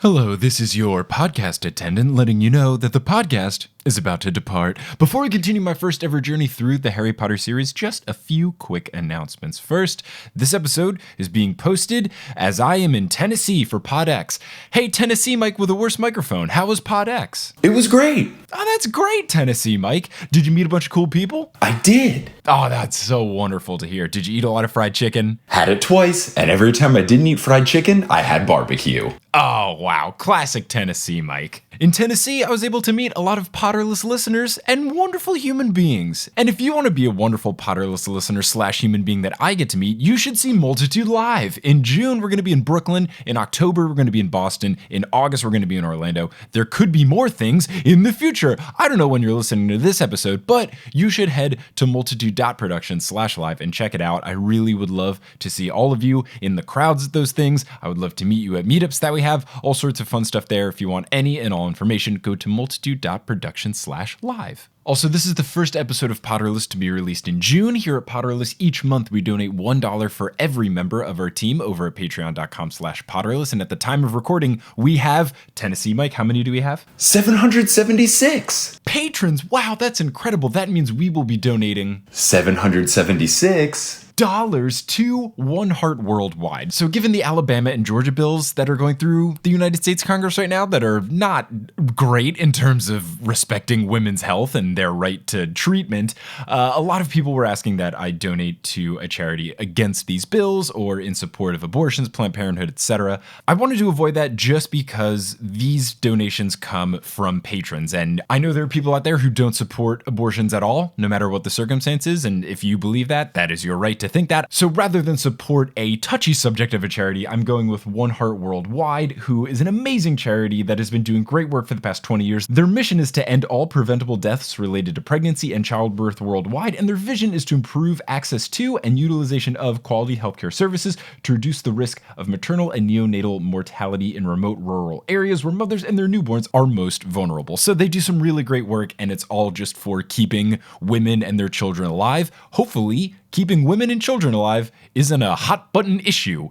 Hello, this is your podcast attendant letting you know that the podcast is about to depart. Before we continue my first ever journey through the Harry Potter series, just a few quick announcements. First, this episode is being posted as I am in Tennessee for PodX. Hey, Tennessee Mike with the worst microphone, how was PodX? It was great. Oh, that's great, Tennessee Mike. Did you meet a bunch of cool people? I did. Oh, that's so wonderful to hear. Did you eat a lot of fried chicken? Had it twice, and every time I didn't eat fried chicken, I had barbecue. Oh, wow. Classic Tennessee Mike. In Tennessee, I was able to meet a lot of Potterless listeners and wonderful human beings. And if you want to be a wonderful Potterless listener / human being that I get to meet, you should see Multitude live. In June, we're going to be in Brooklyn. In October, we're going to be in Boston. In August, we're going to be in Orlando. There could be more things in the future. I don't know when you're listening to this episode, but you should head to multitude.production/live and check it out. I really would love to see all of you in the crowds at those things. I would love to meet you at meetups that we have. All sorts of fun stuff there. If you want any and all information, go to multitude.production/live. Also, this is the first episode of Potterless to be released in June. Here at Potterless, each month we donate $1 for every member of our team over at patreon.com/Potterless. And at the time of recording, we have, Tennessee Mike, how many do we have? 776. Patrons, wow, that's incredible. That means we will be donating 776 dollars to One Heart Worldwide. So given the Alabama and Georgia bills that are going through the United States Congress right now that are not great in terms of respecting women's health and their right to treatment, a lot of people were asking that I donate to a charity against these bills or in support of abortions, Planned Parenthood, etc. I wanted to avoid that just because these donations come from patrons. And I know there are people out there who don't support abortions at all, no matter what the circumstances. And if you believe that, that is your right to think that. So rather than support a touchy subject of a charity, I'm going with One Heart Worldwide, who is an amazing charity that has been doing great work for the past 20 years. Their mission is to end all preventable deaths related to pregnancy and childbirth worldwide, and their vision is to improve access to and utilization of quality healthcare services to reduce the risk of maternal and neonatal mortality in remote rural areas where mothers and their newborns are most vulnerable. So they do some really great work, and it's all just for keeping women and their children alive. Hopefully, keeping women and children alive isn't a hot button issue.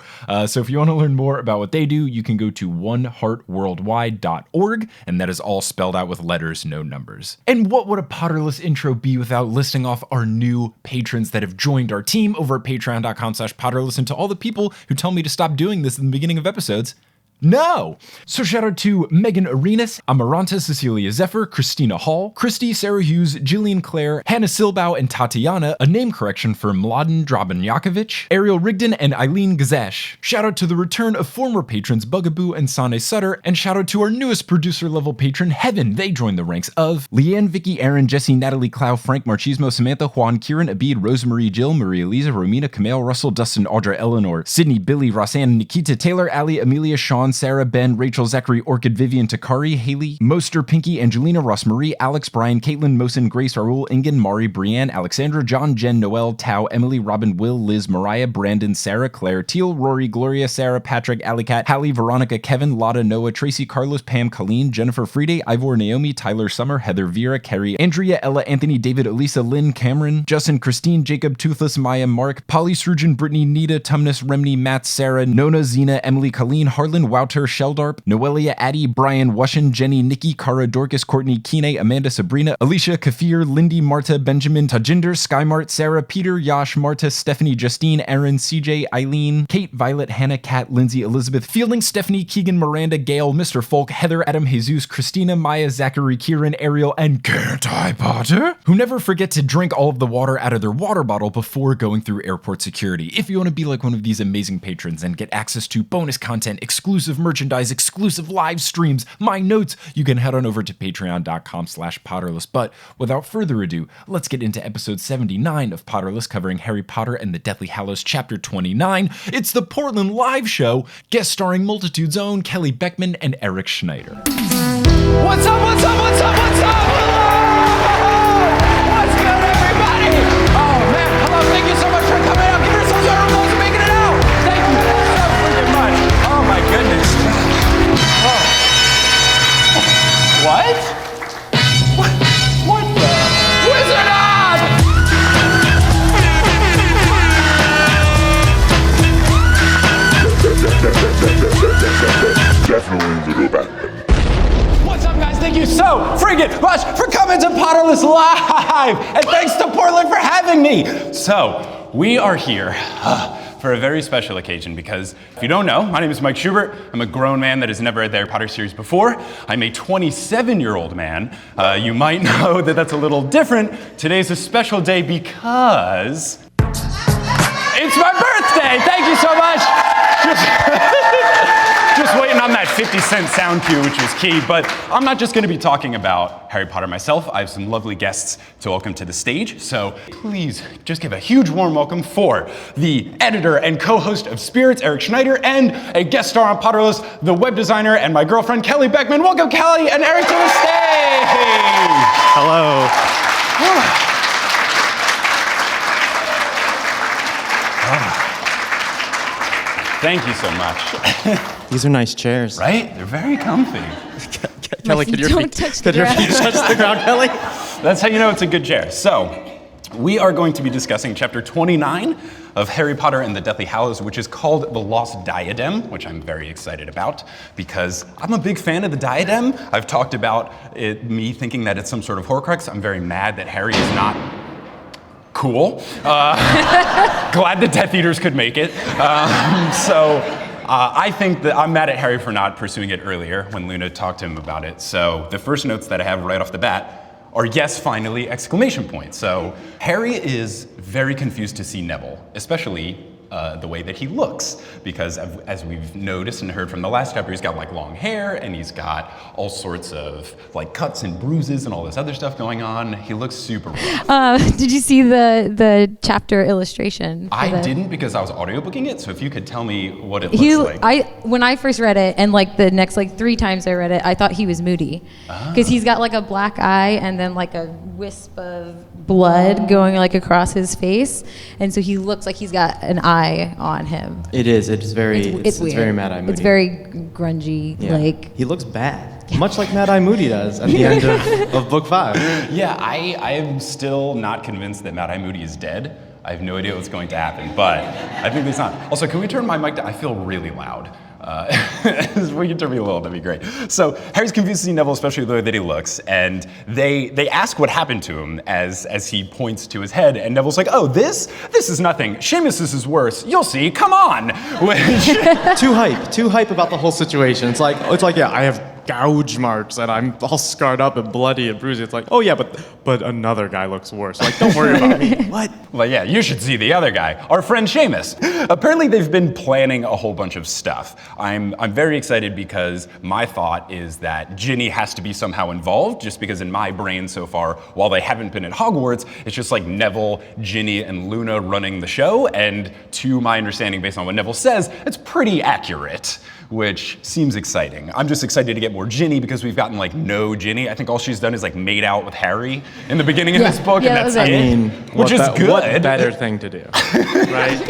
So if you want to learn more about what they do, you can go to oneheartworldwide.org, and that is all spelled out with letters, no numbers. And what would a Potterless intro be without listing off our new patrons that have joined our team over at patreon.com/Potterless, and to all the people who tell me to stop doing this in the beginning of episodes? No! So shout out to Megan Arenas, Amaranta Cecilia Zephyr, Christina Hall, Christy, Sarah Hughes, Jillian Clare, Hannah Silbau, and Tatiana, a name correction for Mladen Drabanjakovic, Ariel Rigdon, and Eileen Gazesh. Shout out to the return of former patrons Bugaboo and Sane Sutter, and shout out to our newest producer level patron, Heaven. They joined the ranks of Leanne, Vicky, Aaron, Jesse, Natalie, Clow, Frank, Marchismo, Samantha, Juan, Kieran, Abid, Rosemarie, Jill, Maria Lisa, Romina, Camille, Russell, Dustin, Audra, Eleanor, Sydney, Billy, Rosanne, Nikita, Taylor, Ali, Amelia, Sean, Sarah, Ben, Rachel, Zachary, Orchid, Vivian, Takari, Haley, Moster, Pinky, Angelina, Ross Marie, Alex, Brian, Caitlin, Mosin, Grace, Raul, Ingen, Mari, Brianne, Alexandra, John, Jen, Noel, Tao, Emily, Robin, Will, Liz, Mariah, Brandon, Sarah, Claire, Teal, Rory, Gloria, Sarah, Patrick, Alicat, Hallie, Veronica, Kevin, Lotta, Noah, Tracy, Carlos, Pam, Colleen, Jennifer, Friede, Ivor, Naomi, Tyler, Summer, Heather, Vera, Carrie, Andrea, Ella, Anthony, David, Elisa, Lynn, Cameron, Justin, Christine, Jacob, Toothless, Maya, Mark, Polly, Surgeon, Brittany, Nita, Tumnus, Remney, Matt, Sarah, Nona, Zena, Emily, Colleen, Harlan, Wouter, Sheldarp, Noelia, Addie, Brian, Wushin, Jenny, Nikki, Cara, Dorcas, Courtney, Kine, Amanda, Sabrina, Alicia, Kafir, Lindy, Marta, Benjamin, Tajinder, Skymart, Sarah, Peter, Yash, Marta, Stephanie, Justine, Aaron, CJ, Eileen, Kate, Violet, Hannah, Kat, Lindsay, Elizabeth, Fielding, Stephanie, Keegan, Miranda, Gail, Mr. Folk, Heather, Adam, Jesus, Christina, Maya, Zachary, Kieran, Ariel, and Can't I Potter, who never forget to drink all of the water out of their water bottle before going through airport security. If you want to be like one of these amazing patrons and get access to bonus content, exclusive merchandise, exclusive live streams, my notes, you can head on over to patreon.com/Potterless. But without further ado, let's get into episode 79 of Potterless, covering Harry Potter and the Deathly Hallows, chapter 29. It's the Portland Live Show, guest starring Multitude's own Kelly Beckman and Eric Schneider. What's up, what's up, what's up, what's up? Hello! What's good, everybody? Oh, man, hello, thank you so much for coming out. Give yourselves a round of applause for making it out. Thank you so freaking much. Oh, my goodness. Oh. What? What the? Wizard on! Definitely go back. What's up, guys? Thank you so freaking much for coming to Potterless Live! And thanks to Portland for having me! So, we are here for a very special occasion because, if you don't know, my name is Mike Schubert. I'm a grown man that has never read the Harry Potter series before. I'm a 27-year-old man. You might know that that's a little different. Today's a special day because it's my birthday! Thank you so much! Just waiting on that 50-cent sound cue, which was key, but I'm not just gonna be talking about Harry Potter myself. I have some lovely guests to welcome to the stage, so please just give a huge warm welcome for the editor and co-host of Spirits, Eric Schneider, and a guest star on Potterless, the web designer and my girlfriend, Kelly Beckman. Welcome, Kelly and Eric, to the stage! Hello. Thank you so much. These are nice chairs. Right? They're very comfy. Kelly, could your feet touch the ground, Kelly? That's how you know it's a good chair. So, we are going to be discussing chapter 29 of Harry Potter and the Deathly Hallows, which is called The Lost Diadem, which I'm very excited about because I'm a big fan of the diadem. I've talked about me thinking that it's some sort of Horcrux. I'm very mad that Harry is not cool. Glad the Death Eaters could make it. I think that I'm mad at Harry for not pursuing it earlier when Luna talked to him about it. So the first notes that I have right off the bat are yes, finally, exclamation point. So Harry is very confused to see Neville, especially the way that he looks, because as we've noticed and heard from the last chapter, he's got like long hair and he's got all sorts of like cuts and bruises and all this other stuff going on. He looks super rough. Did you see the chapter illustration? I didn't because I was audiobooking it, so if you could tell me what it looks like. When I first read it, and like the next like 3 times I read it, I thought he was Moody. Because he's got like a black eye and then like a wisp of blood going like across his face. And so he looks like he's got an eye on him. It is. It's weird. very Mad-Eye Moody. It's very grungy. Yeah. Like he looks bad, much like Mad-Eye Moody does at the end of book 5. Yeah, I am still not convinced that Mad-Eye Moody is dead. I have no idea what's going to happen, but I think it's not. Also, can we turn my mic down? I feel really loud. If we can turn me a little, that'd be great. So Harry's confused to see Neville, especially the way that he looks, and they ask what happened to him as he points to his head, and Neville's like, oh, this is nothing. Seamus's is worse. You'll see. Come on. Which Too hype about the whole situation. It's like yeah, I have gouge marks and I'm all scarred up and bloody and bruised. It's like, oh yeah, but another guy looks worse. Like, don't worry about me. What? Well, yeah, you should see the other guy, our friend Seamus. Apparently, they've been planning a whole bunch of stuff. I'm very excited because my thought is that Ginny has to be somehow involved, just because in my brain so far, while they haven't been at Hogwarts, it's just like Neville, Ginny, and Luna running the show, and to my understanding, based on what Neville says, it's pretty accurate, which seems exciting. I'm just excited to get more Ginny because we've gotten like no Ginny. I think all she's done is like made out with Harry in the beginning of this book, and that's it. Which is good. What better thing to do, right?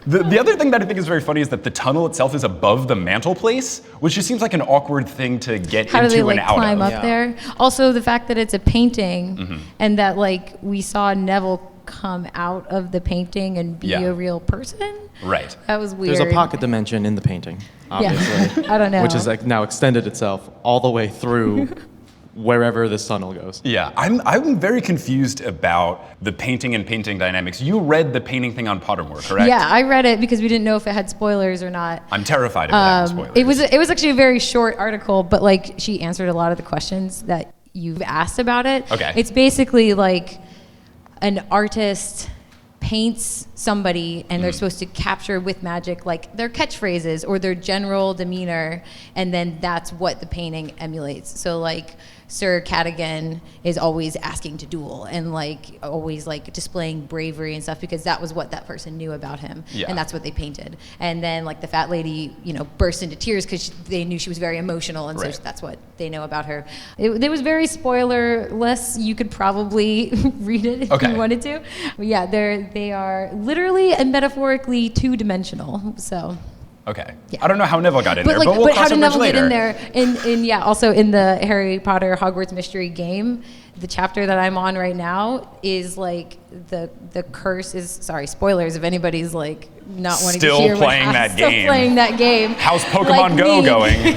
The other thing that I think is very funny is that the tunnel itself is above the mantelpiece, which just seems like an awkward thing to get how into do they and like out climb of. up there? Also, the fact that it's a painting and that like we saw Neville come out of the painting and be a real person. Right. That was weird. There's a pocket dimension in the painting, obviously. I don't know. Which is like now extended itself all the way through wherever this tunnel goes. Yeah, I'm very confused about the painting and painting dynamics. You read the painting thing on Pottermore, correct? Yeah, I read it because we didn't know if it had spoilers or not. I'm terrified of having spoilers. It was actually a very short article, but like she answered a lot of the questions that you've asked about it. Okay. It's basically like an artist paints somebody and they're supposed to capture with magic like their catchphrases or their general demeanor, and then that's what the painting emulates. So like Sir Cadogan is always asking to duel and like always like displaying bravery and stuff because that was what that person knew about him, and that's what they painted. And then like the fat lady, you know, burst into tears because they knew she was very emotional, and so that's what they know about her. It was very spoilerless. You could probably read it if you wanted to. But yeah, they are literally and metaphorically two-dimensional. So. Okay. Yeah. I don't know how Neville got in there, like, but we'll but cross how did that bridge Neville later. get in there? And yeah, also in the Harry Potter Hogwarts Mystery Game, the chapter that I'm on right now is like the curse is, sorry, spoilers if anybody's like not wanting Still to hear playing what that Still game. playing that game. How's Pokemon Go going?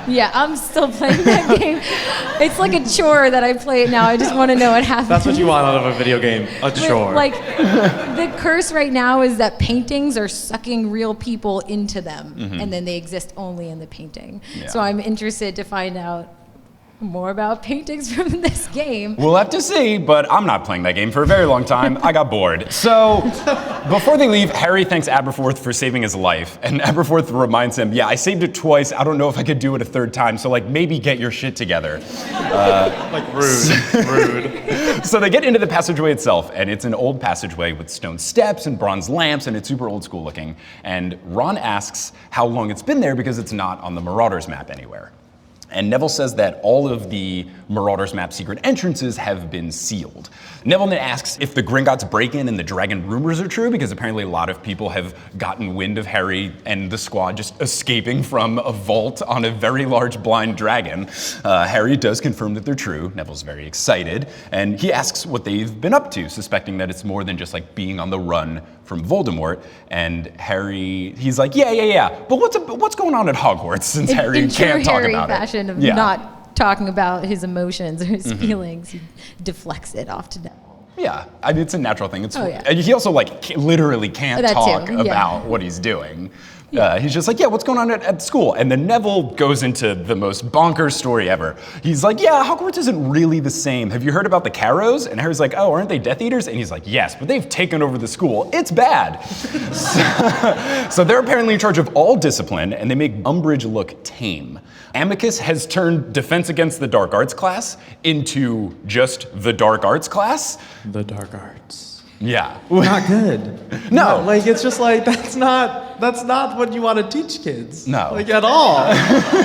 Yeah, I'm still playing that game. It's like a chore that I play it now. I just want to know what happens. That's what you want out of a video game, a But, chore. like, the curse right now is that paintings are sucking real people into them, and then they exist only in the painting. Yeah. So I'm interested to find out more about paintings from this game. We'll have to see, but I'm not playing that game for a very long time. I got bored. So, before they leave, Harry thanks Aberforth for saving his life, and Aberforth reminds him, yeah, I saved it twice, I don't know if I could do it a third time, so like maybe get your shit together. Like rude. So they get into the passageway itself, and it's an old passageway with stone steps and bronze lamps, and it's super old school looking. And Ron asks how long it's been there because it's not on the Marauders map anywhere. And Neville says that all of the Marauders map secret entrances have been sealed. Neville then asks if the Gringotts break-in and the dragon rumors are true, because apparently a lot of people have gotten wind of Harry and the squad just escaping from a vault on a very large blind dragon. Harry does confirm that they're true. Neville's very excited, and he asks what they've been up to, suspecting that it's more than just like being on the run from Voldemort. And Harry, he's like, yeah. But what's going on at Hogwarts, since Harry in can't true talk Harry about fashion it? of not talking about his emotions or his feelings, he deflects it off to Neville. Yeah, I mean, it's a natural thing. Oh, yeah. He also literally can't That too, talk yeah. about what he's doing. He's just like, yeah, what's going on at school? And then Neville goes into the most bonkers story ever. He's like, yeah, Hogwarts isn't really the same. Have you heard about the Carrows? And Harry's like, oh, aren't they Death Eaters? And he's like, yes, but they've taken over the school. It's bad. So they're apparently in charge of all discipline, and they make Umbridge look tame. Amicus has turned Defense Against the Dark Arts class into just the Dark Arts class. The dark arts. Yeah. Not good. No. Like, it's just like, that's not what you want to teach kids. No. Like, at all.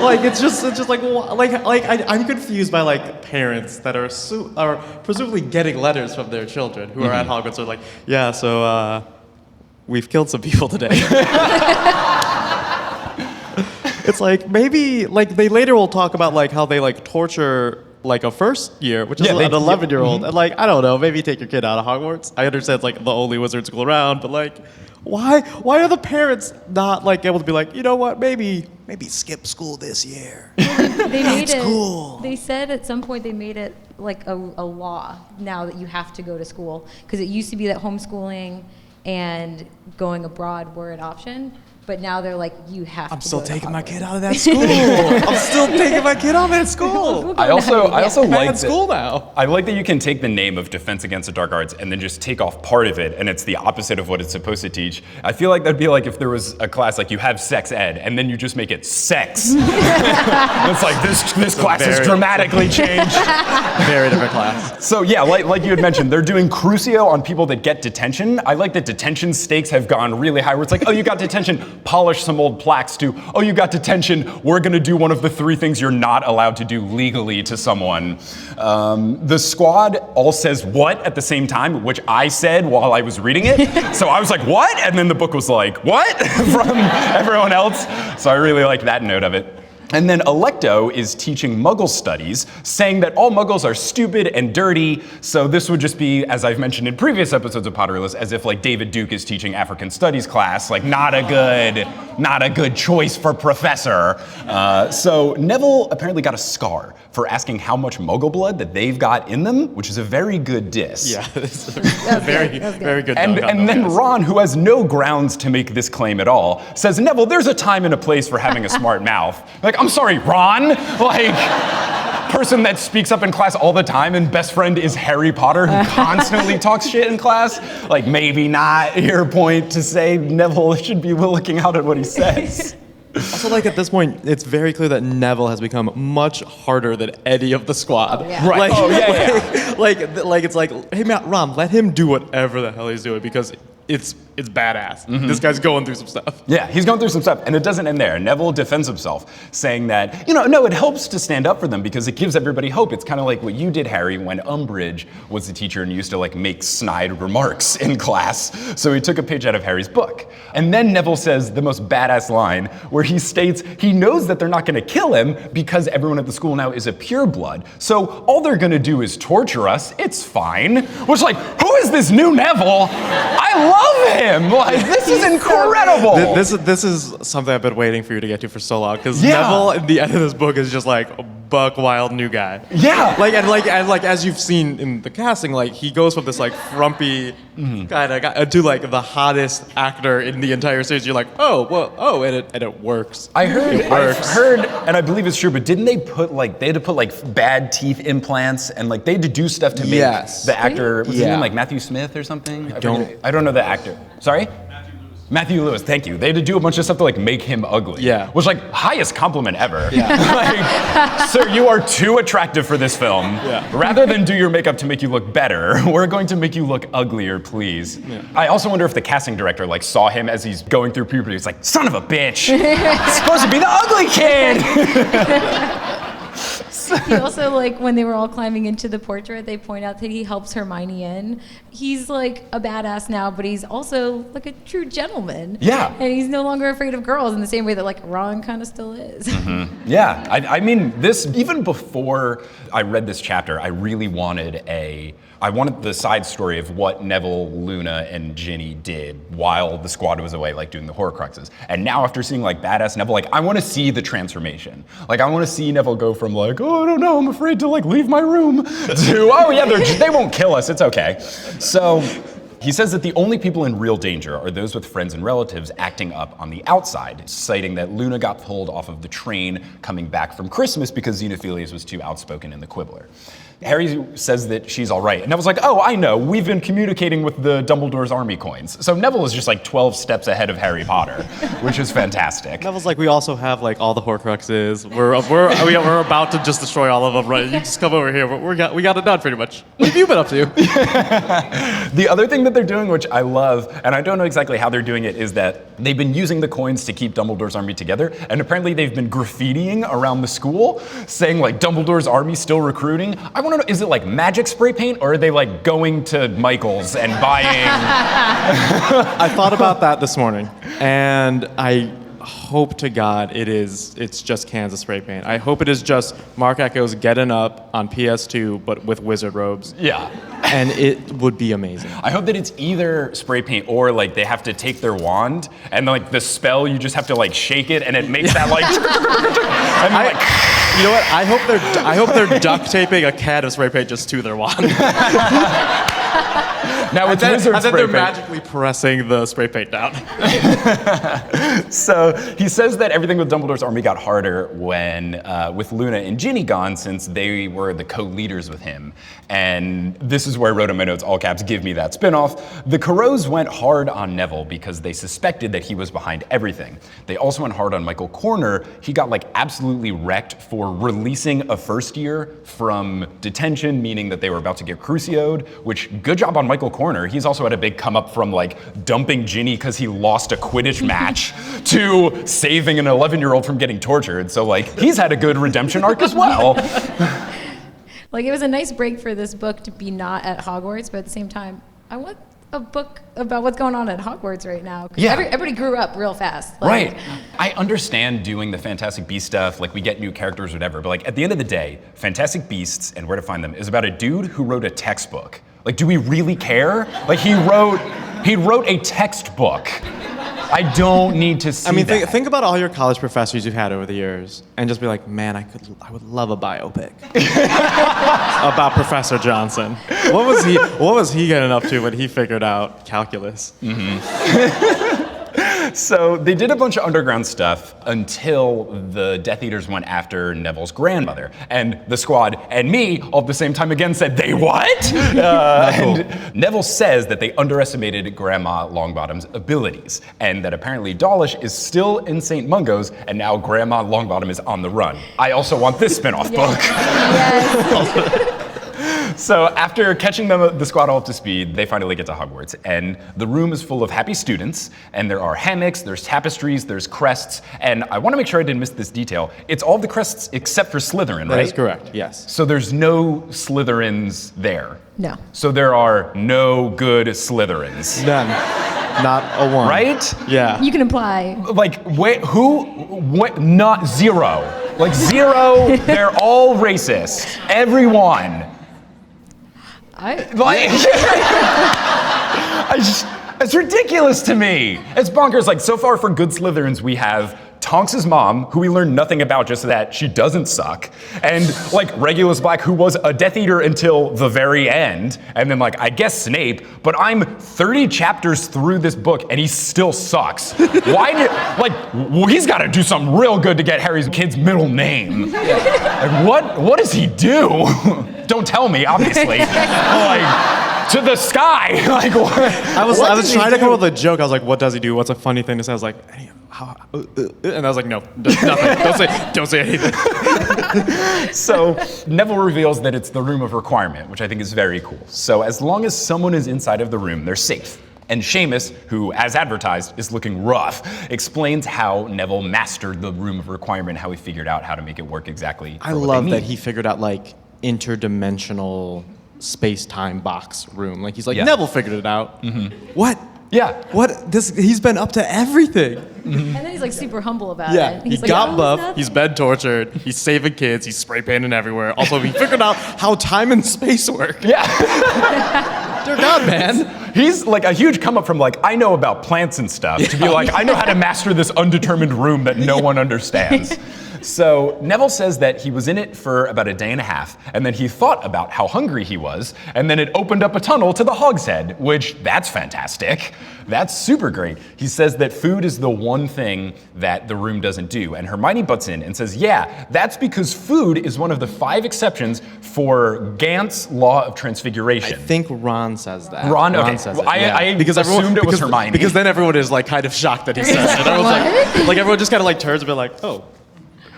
Like, it's just like I'm confused by like parents that are presumably getting letters from their children who are at Hogwarts are like, yeah, so we've killed some people today. It's like, maybe, like, they later will talk about like how they like torture like a first year, which is an 11-year-old, and like, I don't know, maybe take your kid out of Hogwarts. I understand it's like the only wizard school around, but like, why are the parents not like able to be like, you know what, maybe skip school this year? They made it. cool. They said at some point they made it like a law now that you have to go to school, because it used to be that homeschooling and going abroad were an option. But now they're like, you have to. I'm still go to taking my Hogwarts. kid out of that school. I'm still taking my kid out of that school. I also I'm like at school now. I like that you can take the name of Defense Against the Dark Arts and then just take off part of it, and it's the opposite of what it's supposed to teach. I feel like that'd be like if there was a class like you have sex ed, and then you just make it sex. It's like this class has dramatically changed. Very different class. So yeah, like you had mentioned, they're doing Crucio on people that get detention. I like that detention stakes have gone really high, where it's like, oh, you got detention, polish some old plaques, to, oh, you got detention, we're gonna do one of the 3 things you're not allowed to do legally to someone. The squad all says what at the same time, which I said while I was reading it. So I was like, what? And then the book was like, what? From everyone else. So I really liked that note of it. And then Electo is teaching Muggle studies, saying that all Muggles are stupid and dirty. So this would just be, as I've mentioned in previous episodes of Potterless, as if like David Duke is teaching African Studies class, like not a good choice for professor. So Neville apparently got a scar for asking how much Muggle blood that they've got in them, which is a very good diss. Yeah, it's very good. And then Ron, who has no grounds to make this claim at all, says, Neville, there's a time and a place for having a smart mouth. Like, I'm sorry, Ron? Like, person that speaks up in class all the time and best friend is Harry Potter, who constantly talks shit in class? Like, maybe not your point to say Neville should be looking out at what he says. Also, like, at this point, it's very clear that Neville has become much harder than any of the squad. Oh, yeah. Right. Like, Oh, yeah. like it's like, hey, Matt, Ron, let him do whatever the hell he's doing, because it's badass. This guy's going through some stuff. Yeah, he's going through some stuff, and it doesn't end there. Neville defends himself, saying that, no, it helps to stand up for them because it gives everybody hope. It's kind of like what you did, Harry, when Umbridge was the teacher and used to like make snide remarks in class. So he took a page out of Harry's book. And then Neville says the most badass line where he states he knows that they're not going to kill him because everyone at the school now is a pureblood. So all they're going to do is torture us. It's fine. Which, like, who is this new Neville? I love him. Like, this is incredible. This is something I've been waiting for you to get to for so long, because Yeah. Neville at the end of this book is just like a buck wild new guy. Yeah. Like as you've seen in the casting, like he goes from this like frumpy kind of guy to like the hottest actor in the entire series. You're like, and it works. I've works. heard, and I believe it's true, but didn't they had to put like bad teeth implants and like they had to do stuff to make Yes. the actor, was his Yeah. name like Matthew Smith or something? don't- I don't know the actor. Sorry? Matthew Lewis, thank you. They had to do a bunch of stuff to like make him ugly. Yeah. Which like highest compliment ever. Like, sir, you are too attractive for this film. Yeah. Rather than do your makeup to make you look better, we're going to make you look uglier, please. Yeah. I also wonder if the casting director like saw him as he's going through puberty. He's like, son of a bitch. It's supposed to be the ugly kid. He also, like, when they were all climbing into the portrait, they point out that he helps Hermione in. He's like a badass now, but he's also like a true gentleman. Yeah. And he's no longer afraid of girls in the same way that like Ron kind of still is. Yeah, I mean, this, even before I read this chapter, I really wanted the side story of what Neville, Luna, and Ginny did while the squad was away, like doing the Horcruxes. And now after seeing like badass Neville, like I want to see the transformation. Like I want to see Neville go from like, oh, I don't know, I'm afraid to like leave my room, to, oh yeah, they won't kill us, it's okay. So he says that the only people in real danger are those with friends and relatives acting up on the outside, citing that Luna got pulled off of the train coming back from Christmas because Xenophilius was too outspoken in the Quibbler. Harry says that she's all right. And Neville's like, oh, I know, we've been communicating with the Dumbledore's army coins. So Neville is just like 12 steps ahead of Harry Potter, which is fantastic. Neville's like, we also have like all the Horcruxes. We're about to just destroy all of them, right? You just come over here. We got it done pretty much. What have you been up to? The other thing that they're doing, which I love, and I don't know exactly how they're doing it, is that they've been using the coins to keep Dumbledore's army together. And apparently they've been graffitiing around the school saying like Dumbledore's army still recruiting. I want to know, is it like magic spray paint or are they like going to Michael's and buying? I thought about that this morning, and I hope to God it's just Kansas spray paint. I hope it is just Mark Echoes getting up on PS2 but with wizard robes. Yeah. And it would be amazing. I hope that it's either spray paint or like they have to take their wand and like the spell, you just have to like shake it and it makes that like. And like you know what? I hope they're duct taping a can of spray paint just to their wand. Now it's wizard and then spray they're paint. magically pressing the spray paint down. So he says that everything with Dumbledore's army got harder when, with Luna and Ginny gone, since they were the co-leaders with him. And this is where I wrote in my notes, all caps, give me that spinoff. The Corrots went hard on Neville because they suspected that he was behind everything. They also went hard on Michael Corner. He got like absolutely wrecked for releasing a first year from detention, meaning that they were about to get crucioed, which good job on Michael Corner. He's also had a big come up from like dumping Ginny because he lost a Quidditch match to saving an 11-year-old from getting tortured. So like he's had a good redemption arc as well. Like, it was a nice break for this book to be not at Hogwarts, but at the same time, I want a book about what's going on at Hogwarts right now. 'Cause Yeah. everybody grew up real fast. Right. I understand doing the Fantastic Beasts stuff, like we get new characters or whatever, but like at the end of the day, Fantastic Beasts and Where to Find Them is about a dude who wrote a textbook. Like, do we really care? Like he wrote a textbook. I don't need to see that. Think about all your college professors you've had over the years, and just be like, man, I would love a biopic about Professor Johnson. What was he getting up to when he figured out calculus? So they did a bunch of underground stuff until the Death Eaters went after Neville's grandmother. And the squad and me all at the same time again said, they what? And Neville says that they underestimated Grandma Longbottom's abilities, and that apparently Dawlish is still in St. Mungo's, and now Grandma Longbottom is on the run. I also want this spin-off book. Yes. So after catching the squad all up to speed, they finally get to Hogwarts, and the room is full of happy students, and there are hammocks, there's tapestries, there's crests, and I want to make sure I didn't miss this detail. It's all the crests except for Slytherin, right? That is correct, yes. So there's no Slytherins there. No. So there are no good Slytherins. None. Not a one. Right? Yeah. You can imply. Like, not zero. Like zero, they're all racist. Everyone. It's ridiculous to me. It's bonkers. Like, so far for good Slytherins, we have Tonks' mom, who we learn nothing about, just that she doesn't suck, and like Regulus Black, who was a Death Eater until the very end, and then like I guess Snape. But I'm 30 chapters through this book and he still sucks. Why did well, he's got to do something real good to get Harry's kid's middle name. Like what does he do? Don't tell me, obviously. Like, to the sky. Like what? I was trying to come up with a joke. I was like, what does he do? What's a funny thing to say? I was like, hey, and I was like, no, nothing. Don't say anything. So Neville reveals that it's the room of requirement, which I think is very cool. So as long as someone is inside of the room, they're safe. And Seamus, who, as advertised, is looking rough, explains how Neville mastered the room of requirement, how he figured out how to make it work exactly. I love that he figured out like interdimensional space-time box room. Like he's like, Neville figured it out. Mm-hmm. What? Yeah. What? He's been up to everything. Mm-hmm. And then he's like super humble about it. He got buff, he's been tortured, he's saving kids, he's spray painting everywhere. Also, he figured out how time and space work. Yeah. Dear God, man. He's like a huge come up from like, I know about plants and stuff, to be like, I know how to master this undetermined room that no one understands. So Neville says that he was in it for about a day and a half, and then he thought about how hungry he was, and then it opened up a tunnel to the Hogshead, which that's fantastic. That's super great. He says that food is the one thing that the room doesn't do, and Hermione butts in and says, yeah, that's because food is one of the 5 exceptions for Gant's Law of Transfiguration. I think Ron says that. Ron says it. I assumed it was Hermione. Because then everyone is like kind of shocked that he says it. Everyone's like everyone just kind of like turns and be like, oh.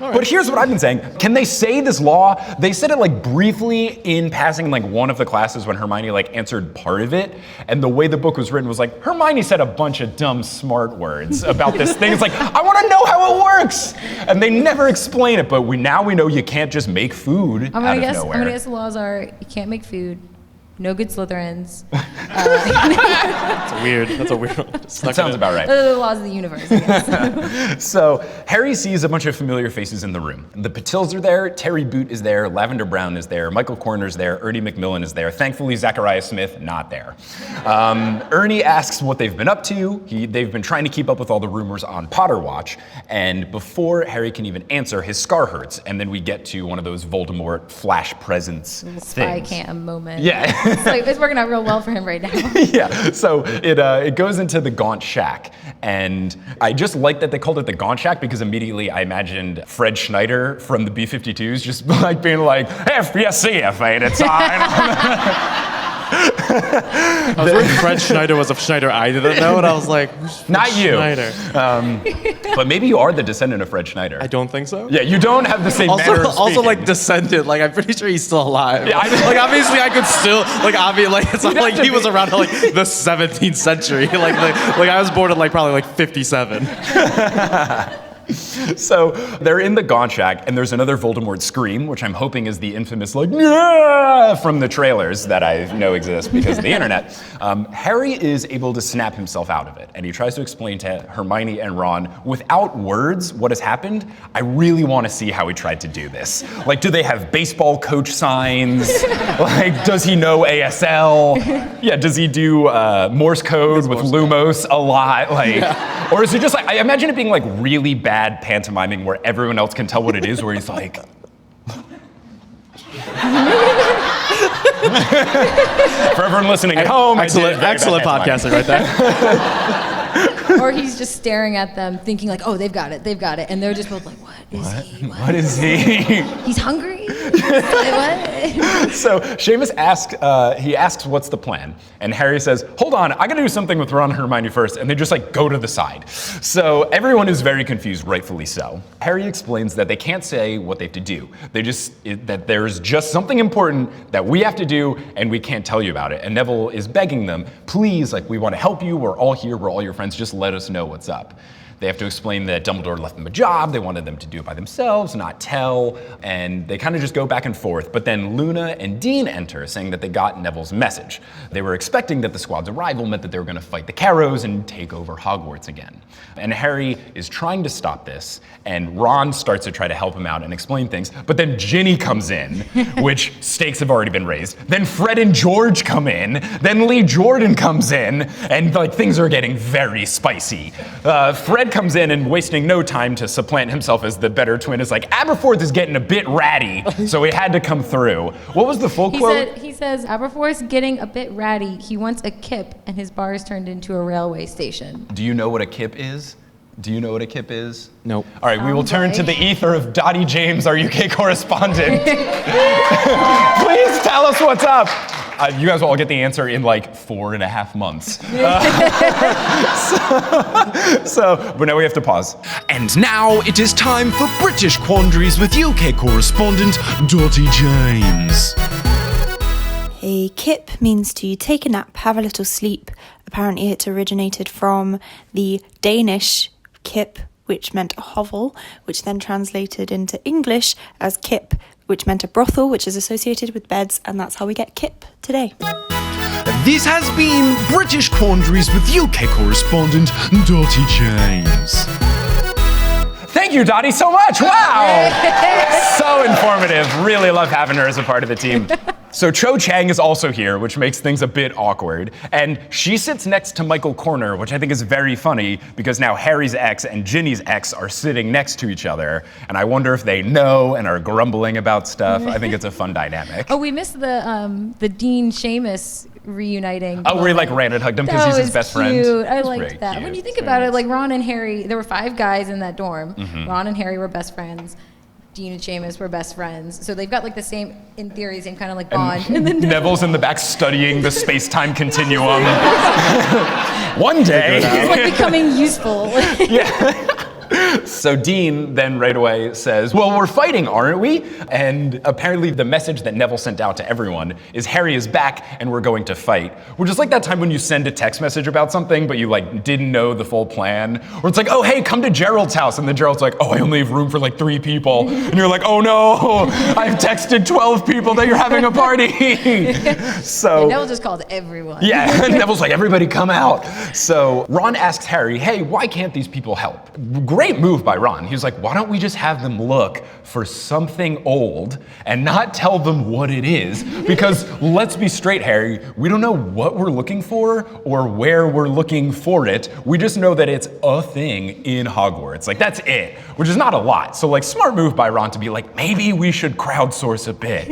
Right. But here's what I've been saying. Can they say this law? They said it like briefly in passing in like one of the classes when Hermione like answered part of it. And the way the book was written was like, Hermione said a bunch of dumb smart words about this thing. It's like, I want to know how it works. And they never explain it, but now we know you can't just make food out of nowhere. I'm gonna guess the laws are you can't make food. No good Slytherins. That's a weird one. That sounds about right. The laws of the universe, I guess. So Harry sees a bunch of familiar faces in the room. The Patils are there, Terry Boot is there, Lavender Brown is there, Michael Corner's there, Ernie Macmillan is there. Thankfully, Zachariah Smith, not there. Ernie asks what they've been up to. They've been trying to keep up with all the rumors on Potter Watch. And before Harry can even answer, his scar hurts. And then we get to one of those Voldemort flash presence spy things. cam moment. Yeah. It's working out real well for him right now. Yeah, so it goes into the Gaunt Shack, and I just like that they called it the Gaunt Shack because immediately I imagined Fred Schneider from the B-52s just like being like, FBSC, ain't it time? I was worried Fred Schneider was a Schneider I didn't know, and I was like, who's Fred not you. Schneider? But maybe you are the descendant of Fred Schneider. I don't think so. Yeah, you don't have the same manner of speaking. Also, like descendant. Like I'm pretty sure he's still alive. Yeah, like obviously I could still it's not like he was around like the 17th century. Like I was born in like probably like 57. So they're in the Gaunt Shack, and there's another Voldemort scream, which I'm hoping is the infamous like "Yeah!" from the trailers that I know exist because of the internet. Harry is able to snap himself out of it, and he tries to explain to Hermione and Ron without words what has happened. I really want to see how he tried to do this. Like, do they have baseball coach signs? Like, does he know ASL? Yeah, does he do Morse code with Lumos a lot? Like, or is it just like I imagine it being like really bad pantomiming where everyone else can tell what it is, where he's like, for everyone listening at home, excellent podcasting right there. Or he's just staring at them, thinking like, "Oh, they've got it," and they're just both like, "What is he? What is he? He's hungry." What? So Seamus asks what's the plan, and Harry says, hold on, I gotta do something with Ron and Hermione first, and they just like go to the side. So everyone is very confused, rightfully so. Harry explains that they can't say what they have to do. That there's just something important that we have to do, and we can't tell you about it. And Neville is begging them, please, like we want to help you, we're all here, we're all your friends, just let us know what's up. They have to explain that Dumbledore left them a job. They wanted them to do it by themselves, not tell. And they kind of just go back and forth. But then Luna and Dean enter, saying that they got Neville's message. They were expecting that the squad's arrival meant that they were going to fight the Carrows and take over Hogwarts again. And Harry is trying to stop this, and Ron starts to try to help him out and explain things. But then Ginny comes in, which stakes have already been raised. Then Fred and George come in. Then Lee Jordan comes in, and like things are getting very spicy. Fred comes in and wasting no time to supplant himself as the better twin is like, Aberforth is getting a bit ratty, so he had to come through. What was the full quote? He says, Aberforth's getting a bit ratty. He wants a kip, and his bar is turned into a railway station. Do you know what a kip is? Do you know what a kip is? Nope. All right, we will turn to the ether of Dottie James, our UK correspondent. Please tell us what's up. You guys will all get the answer in like 4.5 months. But now we have to pause. And now it is time for British Quandaries with UK correspondent Dottie James. A kip means to take a nap, have a little sleep. Apparently it originated from the Danish kip, which meant a hovel, which then translated into English as kip, which meant a brothel, which is associated with beds, and that's how we get kip today. This has been British Quandaries with UK correspondent Dottie James. Thank you, Dottie, so much. Wow. So informative. Really love having her as a part of the team. So Cho Chang is also here, which makes things a bit awkward. And she sits next to Michael Corner, which I think is very funny because now Harry's ex and Ginny's ex are sitting next to each other. And I wonder if they know and are grumbling about stuff. I think it's a fun dynamic. Oh, we missed the Dean Seamus reuniting. Oh, where he like ran and hugged him because he's his best friend. Cute. I That's liked very that. cute. When you think It's about very it, like nice. Ron and Harry, there were 5 guys in that dorm. Ron and Harry were best friends. Dean and Seamus were best friends. So they've got like the same, in theory, same kind of like bond. And then Neville's in the back studying the space-time continuum. One day. it's like becoming useful. So Dean then right away says, well, we're fighting, aren't we? And apparently the message that Neville sent out to everyone is Harry is back and we're going to fight. Which is like that time when you send a text message about something, but you like didn't know the full plan. Or it's like, oh, hey, come to Gerald's house. And then Gerald's like, oh, I only have room for like 3 people. And you're like, oh no, I've texted 12 people that you're having a party. So Neville just called everyone. yeah, and Neville's like, everybody come out. So Ron asks Harry, hey, why can't these people help? Great move by Ron. He was like, why don't we just have them look for something old and not tell them what it is? Because let's be straight, Harry, we don't know what we're looking for or where we're looking for it. We just know that it's a thing in Hogwarts. Like, that's it, which is not a lot. So, like, smart move by Ron to be like, maybe we should crowdsource a bit.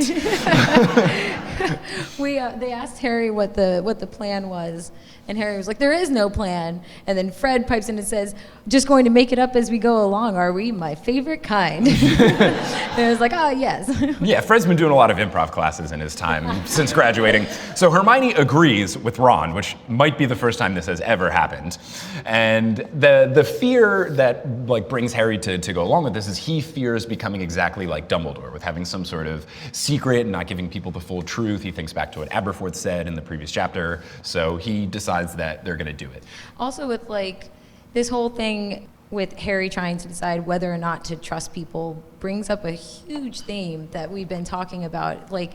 They asked Harry what the plan was, and Harry was like, there is no plan. And then Fred pipes in and says, just going to make it up as we go along, are we? My favorite kind. And I was like, oh, yes. Yeah, Fred's been doing a lot of improv classes in his time since graduating. So Hermione agrees with Ron, which might be the first time this has ever happened. And the fear that like brings Harry to go along with this is he fears becoming exactly like Dumbledore, with having some sort of secret and not giving people the full truth. He thinks back to what Aberforth said in the previous chapter. So he decides that they're gonna do it. Also with like this whole thing with Harry trying to decide whether or not to trust people brings up a huge theme that we've been talking about. Like,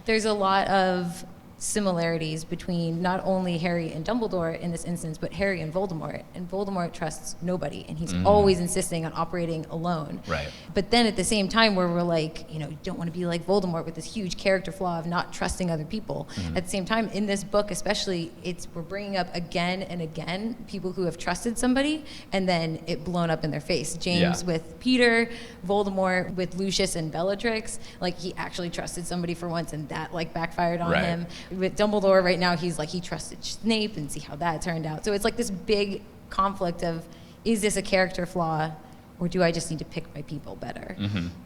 there's a lot of similarities between not only Harry and Dumbledore in this instance, but Harry and Voldemort. And Voldemort trusts nobody, and he's always insisting on operating alone. Right. But then at the same time, where we're like, you know, you don't want to be like Voldemort with this huge character flaw of not trusting other people. At the same time, in this book especially, we're bringing up again and again people who have trusted somebody, and then it blown up in their face. James with Peter, Voldemort with Lucius and Bellatrix. Like, he actually trusted somebody for once, and that like backfired on him. With Dumbledore right now, he's like, he trusted Snape, and see how that turned out. So it's like this big conflict of, is this a character flaw, or do I just need to pick my people better?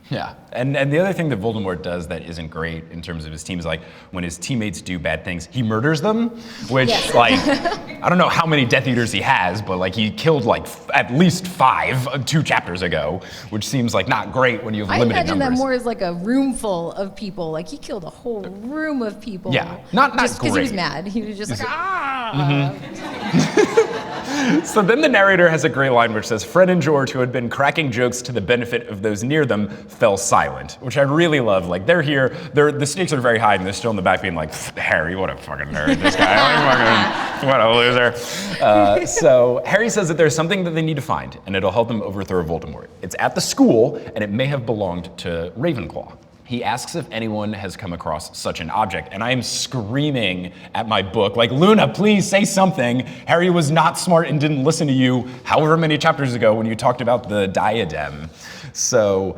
Yeah, and the other thing that Voldemort does that isn't great in terms of his team is like when his teammates do bad things, he murders them, which like, I don't know how many Death Eaters he has, but like he killed like at least 5 2 chapters ago, which seems like not great when you have limited numbers. I imagine that more as like a room full of people. Like, he killed a whole room of people. Yeah, not just because he was great. mad. He was just like, ah. So then the narrator has a great line which says, Fred and George, who had been cracking jokes to the benefit of those near them, fell silent, which I really love. Like, they're here, the stakes are very high, and they're still in the back being like, Harry, what a fucking nerd, this guy, what a loser. So Harry says that there's something that they need to find, and it'll help them overthrow Voldemort. It's at the school, and it may have belonged to Ravenclaw. He asks if anyone has come across such an object, and I am screaming at my book, like, Luna, please say something. Harry was not smart and didn't listen to you however many chapters ago when you talked about the diadem. So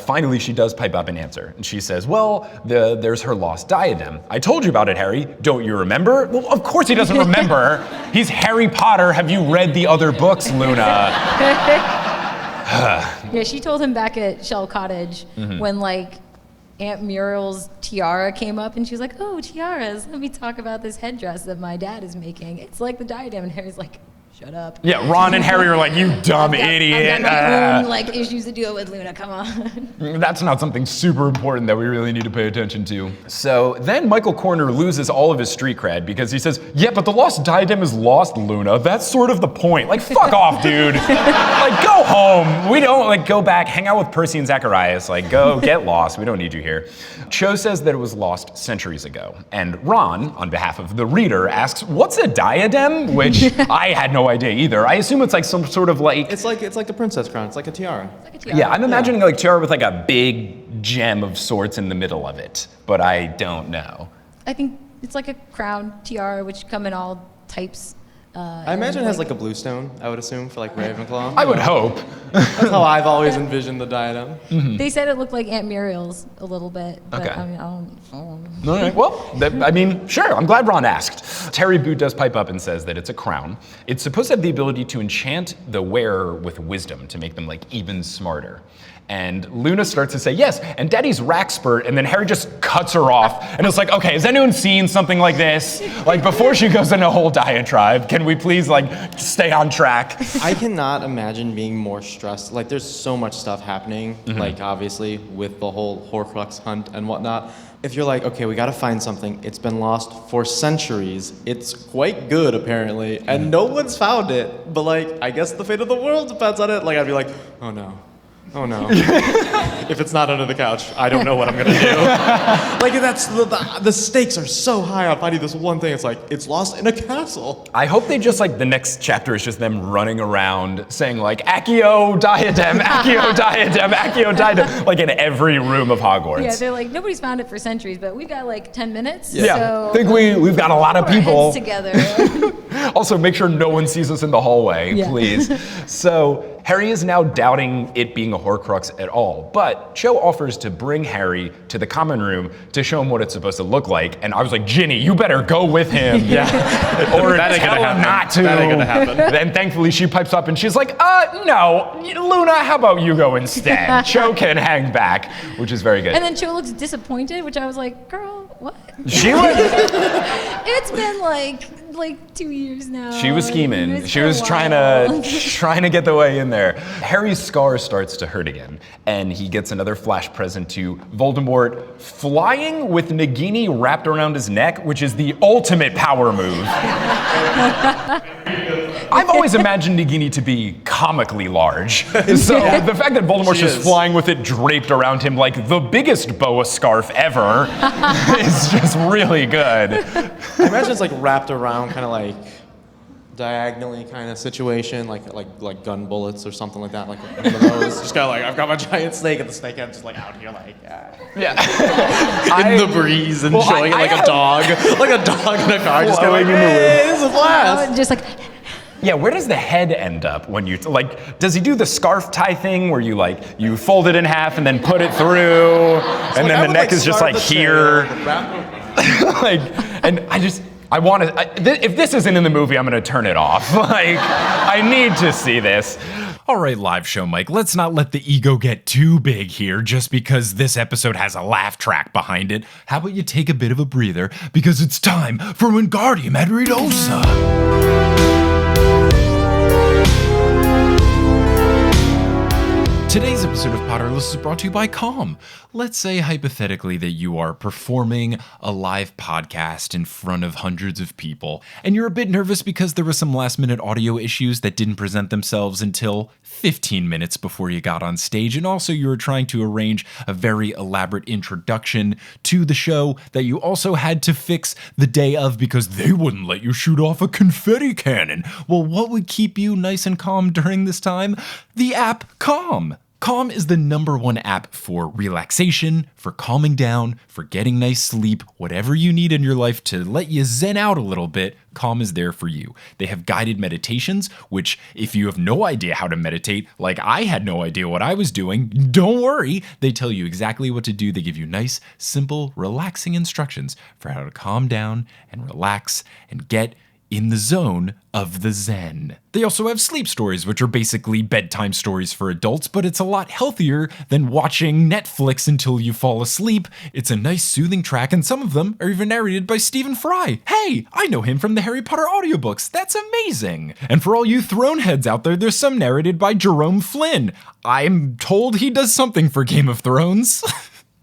finally she does pipe up and answer, and she says, well, there's her lost diadem. I told you about it, Harry. Don't you remember? Well, of course he doesn't remember. He's Harry Potter. Have you read the other books, Luna? Yeah, she told him back at Shell Cottage when, like, Aunt Muriel's tiara came up, and she was like, oh, tiaras, let me talk about this headdress that my dad is making. It's like the diadem. And Harry's like, shut up. Yeah, Ron and Harry are like, you dumb idiot. I've got my own, like, issues to deal with, Luna, come on. That's not something super important that we really need to pay attention to. So then Michael Corner loses all of his street cred because he says, yeah, but the lost diadem is lost, Luna. That's sort of the point. Like, fuck off, dude. Like, go home. We don't, like, go back, hang out with Percy and Zacharias. Like, go get lost. We don't need you here. Cho says that it was lost centuries ago. And Ron, on behalf of the reader, asks, what's a diadem? Which I had no idea either. I assume it's like some sort of like... It's like a princess crown. It's like a tiara. Yeah, I'm imagining like tiara with like a big gem of sorts in the middle of it, but I don't know. I think it's like a crown, tiara, which come in all types. I imagine it has like a blue stone, I would assume, for like Ravenclaw. I would hope. That's how I've always envisioned the diadem. They said it looked like Aunt Muriel's a little bit, but Okay. I mean, I don't All right, well, I mean, sure, I'm glad Ron asked. Terry Boot does pipe up and says that it's a crown. It's supposed to have the ability to enchant the wearer with wisdom to make them like even smarter. And Luna starts to say, yes, and Daddy's Rackspert, and then Harry just cuts her off, and it's like, okay, has anyone seen something like this? Like, before she goes into a whole diatribe, can we please, like, stay on track? I cannot imagine being more stressed. Like, there's so much stuff happening, like, obviously, with the whole Horcrux hunt and whatnot. If you're like, okay, we gotta find something, it's been lost for centuries, it's quite good, apparently, and no one's found it, but, like, I guess the fate of the world depends on it. Like, I'd be like, oh no. Oh no. If it's not under the couch, I don't know what I'm gonna do. Like, that's the stakes are so high on finding this one thing. It's like, it's lost in a castle. I hope they just, like, the next chapter is just them running around saying, like, Accio diadem, Accio diadem, Accio diadem, like in every room of Hogwarts. Yeah, they're like, nobody's found it for centuries, but we've got like 10 minutes. Yeah, So I think we've got a lot of put our people. heads together. Also, make sure no one sees us in the hallway, Yeah. please. So Harry is now doubting it being a Horcrux at all, but Cho offers to bring Harry to the common room to show him what it's supposed to look like, and I was like, Ginny, you better go with him. Yeah. Or That ain't tell gonna him happen. not to. That ain't gonna happen. Then thankfully she pipes up and she's like, no, Luna, how about you go instead? Cho can hang back, which is very good. And then Cho looks disappointed, which I was like, girl, what? She was, It's been like 2 years now. She was scheming. It's She been a was trying while. to get the way in there. Harry's scar starts to hurt again, and he gets another flash present to Voldemort flying with Nagini wrapped around his neck, which is the ultimate power move. I've always imagined Nagini to be comically large. So the fact that Voldemort's She just is. flying with it draped around him like the biggest boa scarf ever is just really good. I imagine it's like wrapped around, kind of like diagonally kind of situation, like gun bullets or something like that, like one of those. Just kind of like, I've got my giant snake, and the snake head just like out here, like in the breeze and showing it like a dog in a car, just kind of like, hey, this is a blast. Just like, Yeah, where does the head end up when you, like, does he do the scarf tie thing where you, like, you fold it in half and then put it through, and then the neck is just, like, here? Like, and I want to, if this isn't in the movie, I'm going to turn it off. Like, I need to see this. All right, live show Mike, let's not let the ego get too big here just because this episode has a laugh track behind it. How about you take a bit of a breather because it's time for Wingardium Adridosa. Today's episode of Potterless is brought to you by Calm. Let's say hypothetically that you are performing a live podcast in front of hundreds of people, and you're a bit nervous because there were some last-minute audio issues that didn't present themselves until 15 minutes before you got on stage, and also you were trying to arrange a very elaborate introduction to the show that you also had to fix the day of because they wouldn't let you shoot off a confetti cannon. Well, what would keep you nice and calm during this time? The app Calm. Calm is the #1 app for relaxation, for calming down, for getting nice sleep, whatever you need in your life to let you zen out a little bit. Calm is there for you. They have guided meditations, which if you have no idea how to meditate, like I had no idea what I was doing, don't worry. They tell you exactly what to do. They give you nice, simple, relaxing instructions for how to calm down and relax and get in the zone of the zen. They also have sleep stories, which are basically bedtime stories for adults, but it's a lot healthier than watching Netflix until you fall asleep. It's a nice soothing track, and some of them are even narrated by Stephen Fry. Hey, I know him from the Harry Potter audiobooks. That's amazing. And for all you throne heads out there, there's some narrated by Jerome Flynn. I'm told he does something for Game of Thrones.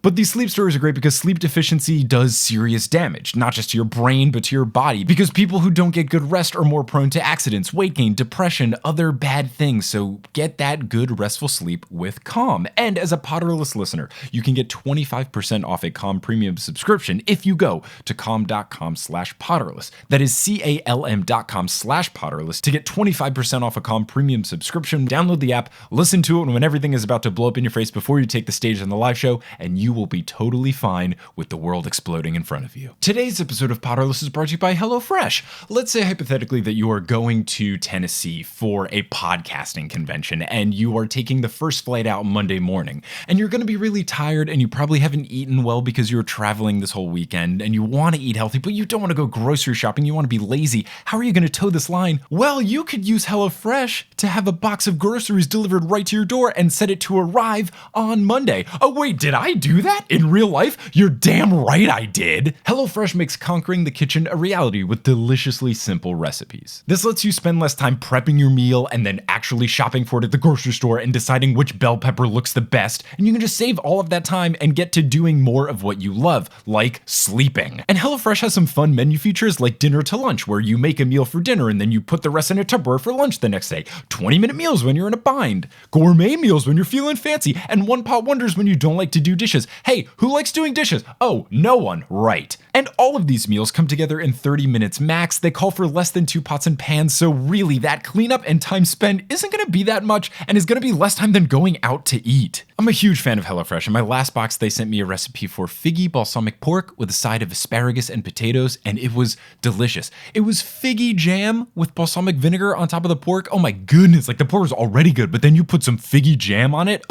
But these sleep stories are great because sleep deficiency does serious damage, not just to your brain, but to your body, because people who don't get good rest are more prone to accidents, weight gain, depression, other bad things. So get that good restful sleep with Calm. And as a Potterless listener, you can get 25% off a Calm premium subscription if you go to calm.com/Potterless. That is CALM.com/Potterless to get 25% off a Calm premium subscription. Download the app, listen to it when everything is about to blow up in your face before you take the stage on the live show, and you will be totally fine with the world exploding in front of you. Today's episode of Potterless is brought to you by HelloFresh. Let's say hypothetically that you are going to Tennessee for a podcasting convention and you are taking the first flight out Monday morning, and you're going to be really tired and you probably haven't eaten well because you were traveling this whole weekend and you want to eat healthy, but you don't want to go grocery shopping. You want to be lazy. How are you going to toe this line? Well, you could use HelloFresh to have a box of groceries delivered right to your door and set it to arrive on Monday. Oh wait, did I do that in real life? You're damn right I did. HelloFresh makes conquering the kitchen a reality with deliciously simple recipes. This lets you spend less time prepping your meal and then actually shopping for it at the grocery store and deciding which bell pepper looks the best. And you can just save all of that time and get to doing more of what you love, like sleeping. And HelloFresh has some fun menu features like dinner to lunch, where you make a meal for dinner and then you put the rest in a Tupperware for lunch the next day. 20-minute meals when you're in a bind. Gourmet meals when you're feeling fancy. And one-pot wonders when you don't like to do dishes. Hey, who likes doing dishes? Oh, no one, right. And all of these meals come together in 30 minutes max. They call for less than 2 pots and pans, so really that cleanup and time spent isn't gonna be that much and is gonna be less time than going out to eat. I'm a huge fan of HelloFresh. In my last box, they sent me a recipe for figgy balsamic pork with a side of asparagus and potatoes, and it was delicious. It was figgy jam with balsamic vinegar on top of the pork. Oh my goodness, like the pork was already good, but then you put some figgy jam on it.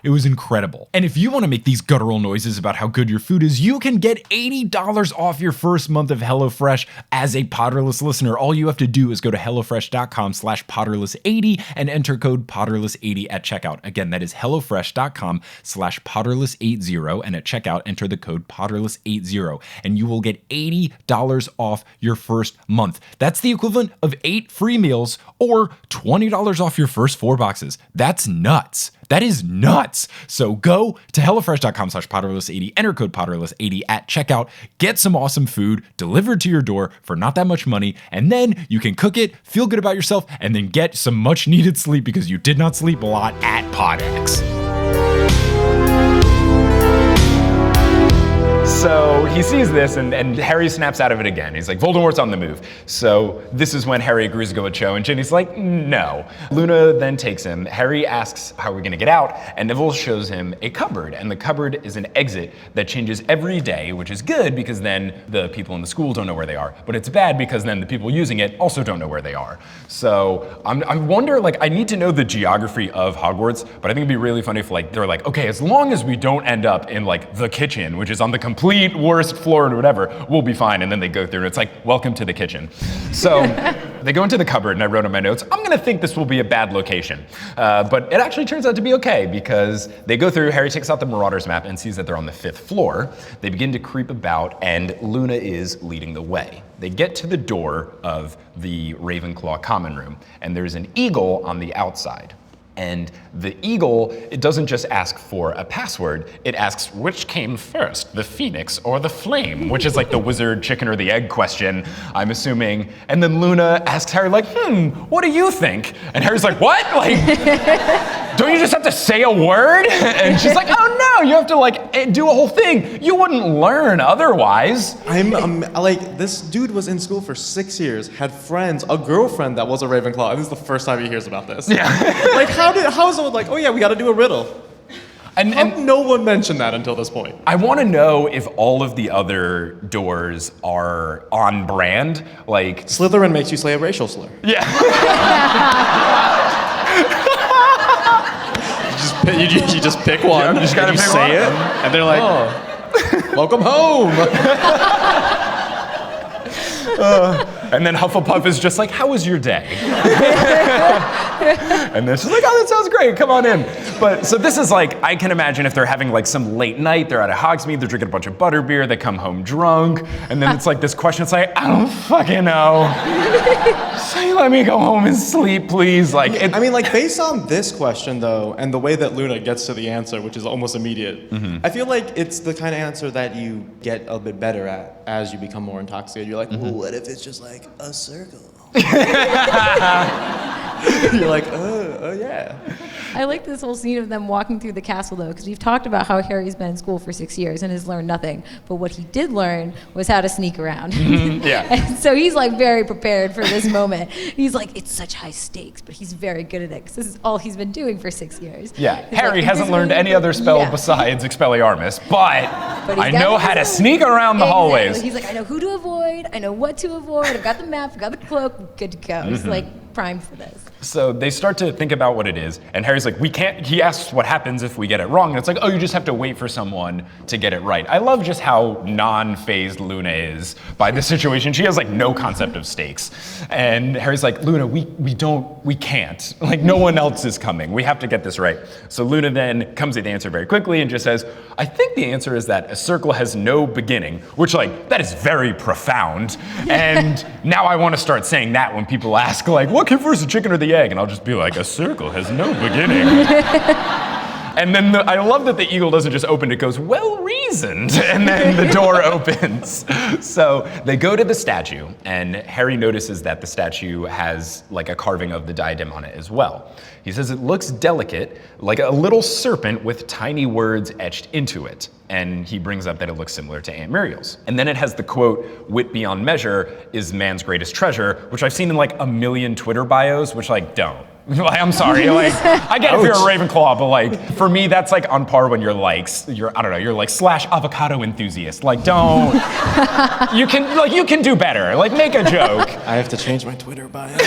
It was incredible. And if you want to make these guttural noises about how good your food is, you can get $80 off your first month of HelloFresh as a Potterless listener. All you have to do is go to HelloFresh.com/Potterless80 and enter code Potterless80 at checkout. Again, that is HelloFresh.com/Potterless80, and at checkout, enter the code Potterless80, and you will get $80 off your first month. That's the equivalent of 8 free meals or $20 off your first 4 boxes. That's nuts. That is nuts. So go to HelloFresh.com/Potterless80, enter code Potterless80 at checkout, get some awesome food delivered to your door for not that much money, and then you can cook it, feel good about yourself, and then get some much needed sleep because you did not sleep a lot at PodX. So he sees this, and Harry snaps out of it again. He's like, Voldemort's on the move. So this is when Harry agrees to go with Cho, and Ginny's like, no. Luna then takes him. Harry asks, how are we gonna get out? And Neville shows him a cupboard, and the cupboard is an exit that changes every day, which is good because then the people in the school don't know where they are. But it's bad because then the people using it also don't know where they are. So I wonder, like, I need to know the geography of Hogwarts, but I think it'd be really funny if, like, they're like, okay, as long as we don't end up in, like, the kitchen, which is on the complete worst floor or whatever, we'll be fine. And then they go through and it's like, welcome to the kitchen. So they go into the cupboard, and I wrote in my notes, I'm gonna think this will be a bad location. But it actually turns out to be okay because they go through, Harry takes out the Marauders map and sees that they're on the 5th floor. They begin to creep about and Luna is leading the way. They get to the door of the Ravenclaw common room and there's an eagle on the outside. And the eagle, it doesn't just ask for a password, it asks which came first, the phoenix or the flame, which is like the wizard chicken or the egg question, I'm assuming. And then Luna asks Harry like, what do you think? And Harry's like, what? Like, don't you just have to say a word? And she's like, oh no, you have to like do a whole thing. You wouldn't learn otherwise. I'm like, this dude was in school for 6 years, had friends, a girlfriend that was a Ravenclaw, and this is the first time he hears about this. Yeah. Like, how is someone like, oh yeah, we gotta do a riddle? And no one mentioned that until this point. I want to know if all of the other doors are on brand. Like Slytherin makes you say a racial slur. Yeah. You just pick one. You just gotta and you pick say one. it, and they're like, "Welcome home." And then Hufflepuff is just like, how was your day? And then she's like, oh, that sounds great, come on in. But so this is like, I can imagine if they're having like some late night, they're at a Hogsmeade, they're drinking a bunch of butterbeer, they come home drunk, and then it's like this question, it's like, I don't fucking know. Say, let me go home and sleep, please. Like, I mean, like, based on this question, though, and the way that Luna gets to the answer, which is almost immediate, I feel like it's the kind of answer that you get a bit better at as you become more intoxicated. You're like, well, what if it's just like a circle? You're like, oh yeah. I like this whole scene of them walking through the castle, though, because we've talked about how Harry's been in school for 6 years and has learned nothing. But what he did learn was how to sneak around. Yeah. And so he's like very prepared for this moment. He's like, it's such high stakes, but he's very good at it because this is all he's been doing for 6 years. Yeah, He's Harry like, hasn't learned any other spell besides Expelliarmus, but I he's know got how to his own. sneak around the hallways. Exactly. He's like, I know who to avoid, I know what to avoid, I've got the map, I've got the cloak, good to go. He's like primed for this. So they start to think about what it is, and Harry's like, we can't, he asks what happens if we get it wrong, and it's like, oh, you just have to wait for someone to get it right. I love just how non-phased Luna is by this situation. She has like no concept of stakes. And Harry's like, Luna, we can't. Like, no one else is coming. We have to get this right. So Luna then comes at the answer very quickly and just says, I think the answer is that a circle has no beginning, which like, that is very profound. And now I want to start saying that when people ask like, what came first, the chicken or the egg? And I'll just be like, a circle has no beginning. And then I love that the eagle doesn't just open, it goes, well reasoned, and then the door opens. So they go to the statue, and Harry notices that the statue has like a carving of the diadem on it as well. He says it looks delicate, like a little serpent with tiny words etched into it. And he brings up that it looks similar to Aunt Muriel's. And then it has the quote, wit beyond measure is man's greatest treasure, which I've seen in like a million Twitter bios, which like don't. Like, I'm sorry, like, I get if you're a Ravenclaw, but like, for me, that's like on par when you're like, I don't know, you're like / avocado enthusiast. Like, don't, you can do better. Like, make a joke. I have to change my Twitter bio.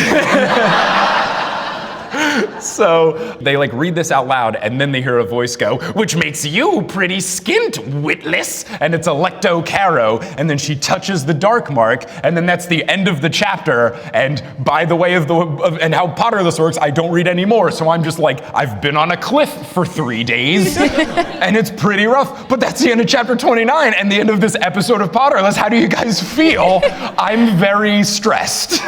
So they like read this out loud, and then they hear a voice go, which makes you pretty skint, witless. And it's Electo Caro, and then she touches the dark mark, and then that's the end of the chapter. And by the way and how Potterless works, I don't read anymore. So I'm just like, I've been on a cliff for 3 days, and it's pretty rough. But that's the end of chapter 29 and the end of this episode of Potterless. How do you guys feel? I'm very stressed.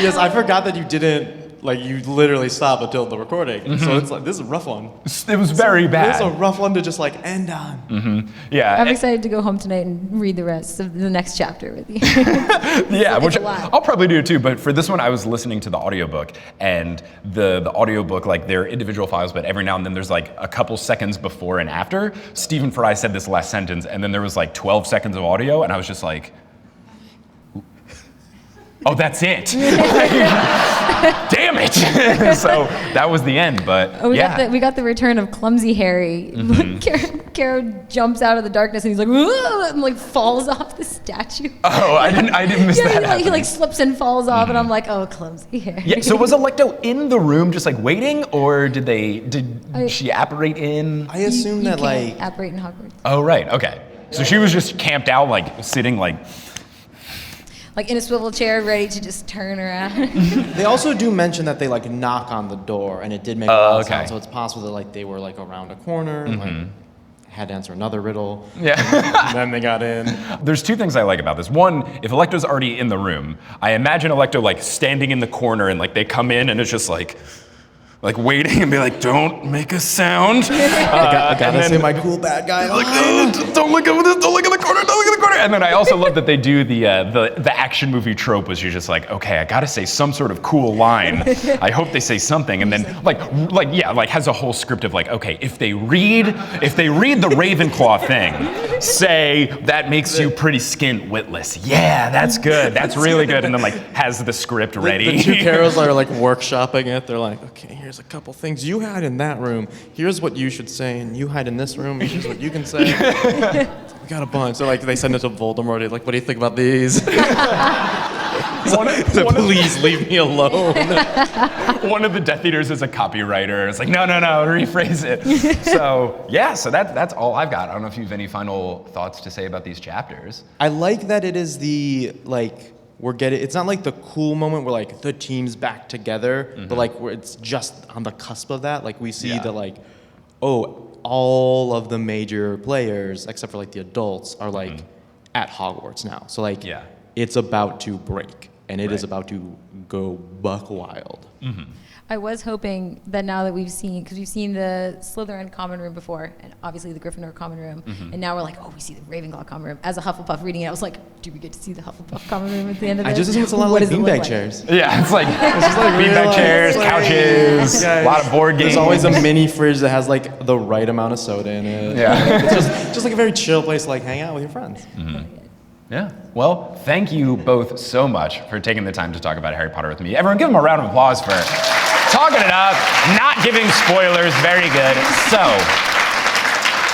Yes, I forgot that you didn't. Like, you literally stop until the recording. So it's like, this is a rough one. It was very bad. It's a rough one to just like end on. Yeah. I'm excited to go home tonight and read the rest of the next chapter with you. Yeah, It's which a lot. I'll probably do too, but for this one I was listening to the audiobook, and the audiobook, like, they're individual files, but every now and then there's like a couple seconds before and after. Stephen Fry said this last sentence, and then there was like 12 seconds of audio, and I was just like, oh, that's it. Damn it. So that was the end, but We got the return of clumsy Harry. Caro jumps out of the darkness and he's like, "Whoa," and like falls off the statue. Oh, I didn't miss that. He like slips and falls off, and I'm like, oh, clumsy Harry. Yeah, so was Electo in the room just like waiting, or did she apparate in? I assume that like. Apparate in Hogwarts. Oh, right, okay. So she was just camped out, like sitting like in a swivel chair, ready to just turn around. They also do mention that they like knock on the door, and it did make a lot of okay. sound. So it's possible that like they were like around a corner, and, like had to answer another riddle. Yeah. And then they got in. There's two things I like about this. One, if Electo's already in the room, I imagine Electo like standing in the corner, and like they come in and it's just like, like waiting and be like, don't make a sound. I gotta say my cool bad guy. Like, oh, don't look at this, don't look at the corner, don't look at the corner. And then I also love that they do the action movie trope, which you're just like, okay, I gotta say some sort of cool line. I hope they say something. And then like has a whole script of like, okay, if they read the Ravenclaw thing, say that makes you pretty skint witless. Yeah, that's good. That's really good. And then like has the script ready. The two Carols are like workshopping it. They're like, okay, here's a couple things you had in that room. Here's what you should say, and you hide in this room. Here's what you can say. We got a bunch. So like they send it to Voldemort. They're like, what do you think about these? Please leave me alone. One of the Death Eaters is a copywriter. It's like, no, rephrase it. So yeah, so that's all I've got. I don't know if you have any final thoughts to say about these chapters. I like that it is the like it's not like the cool moment where like the team's back together, but like where it's just on the cusp of that. Like we see that like, all of the major players except for like the adults are like at Hogwarts now. So like it's about to break. And it is about to go buck wild. I was hoping that now that we've seen the Slytherin common room before, and obviously the Gryffindor common room, and now we're like, we see the Ravenclaw common room. As a Hufflepuff reading it, I was like, do we get to see the Hufflepuff common room at the end of this? I just assume it's a lot of like beanbag chairs. Yeah, it's like beanbag chairs, couches, a lot of board games. There's always a mini fridge that has like the right amount of soda in it. Yeah, it's just like a very chill place to like hang out with your friends. Yeah. Well, thank you both so much for taking the time to talk about Harry Potter with me. Everyone give them a round of applause for talking it up, not giving spoilers. Very good. So,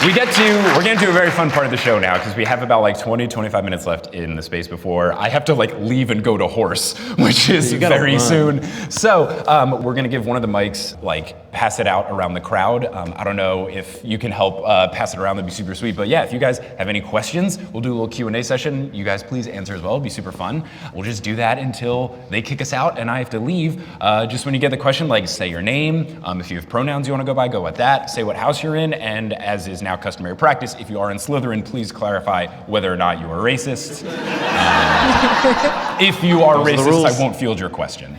we're getting to a very fun part of the show now because we have about like 25 minutes left in the space before I have to like leave and go to horse, which is very soon. So we're gonna give one of the mics, like pass it out around the crowd. I don't know if you can help pass it around, that'd be super sweet. But yeah, if you guys have any questions, we'll do a little Q&A session. You guys please answer as well, it'd be super fun. We'll just do that until they kick us out and I have to leave. Just when you get the question, like say your name. If you have pronouns you wanna go with that. Say what house you're in, and as is now customary practice, if you are in Slytherin, please clarify whether or not you are racist. If you are racist, I won't field your question.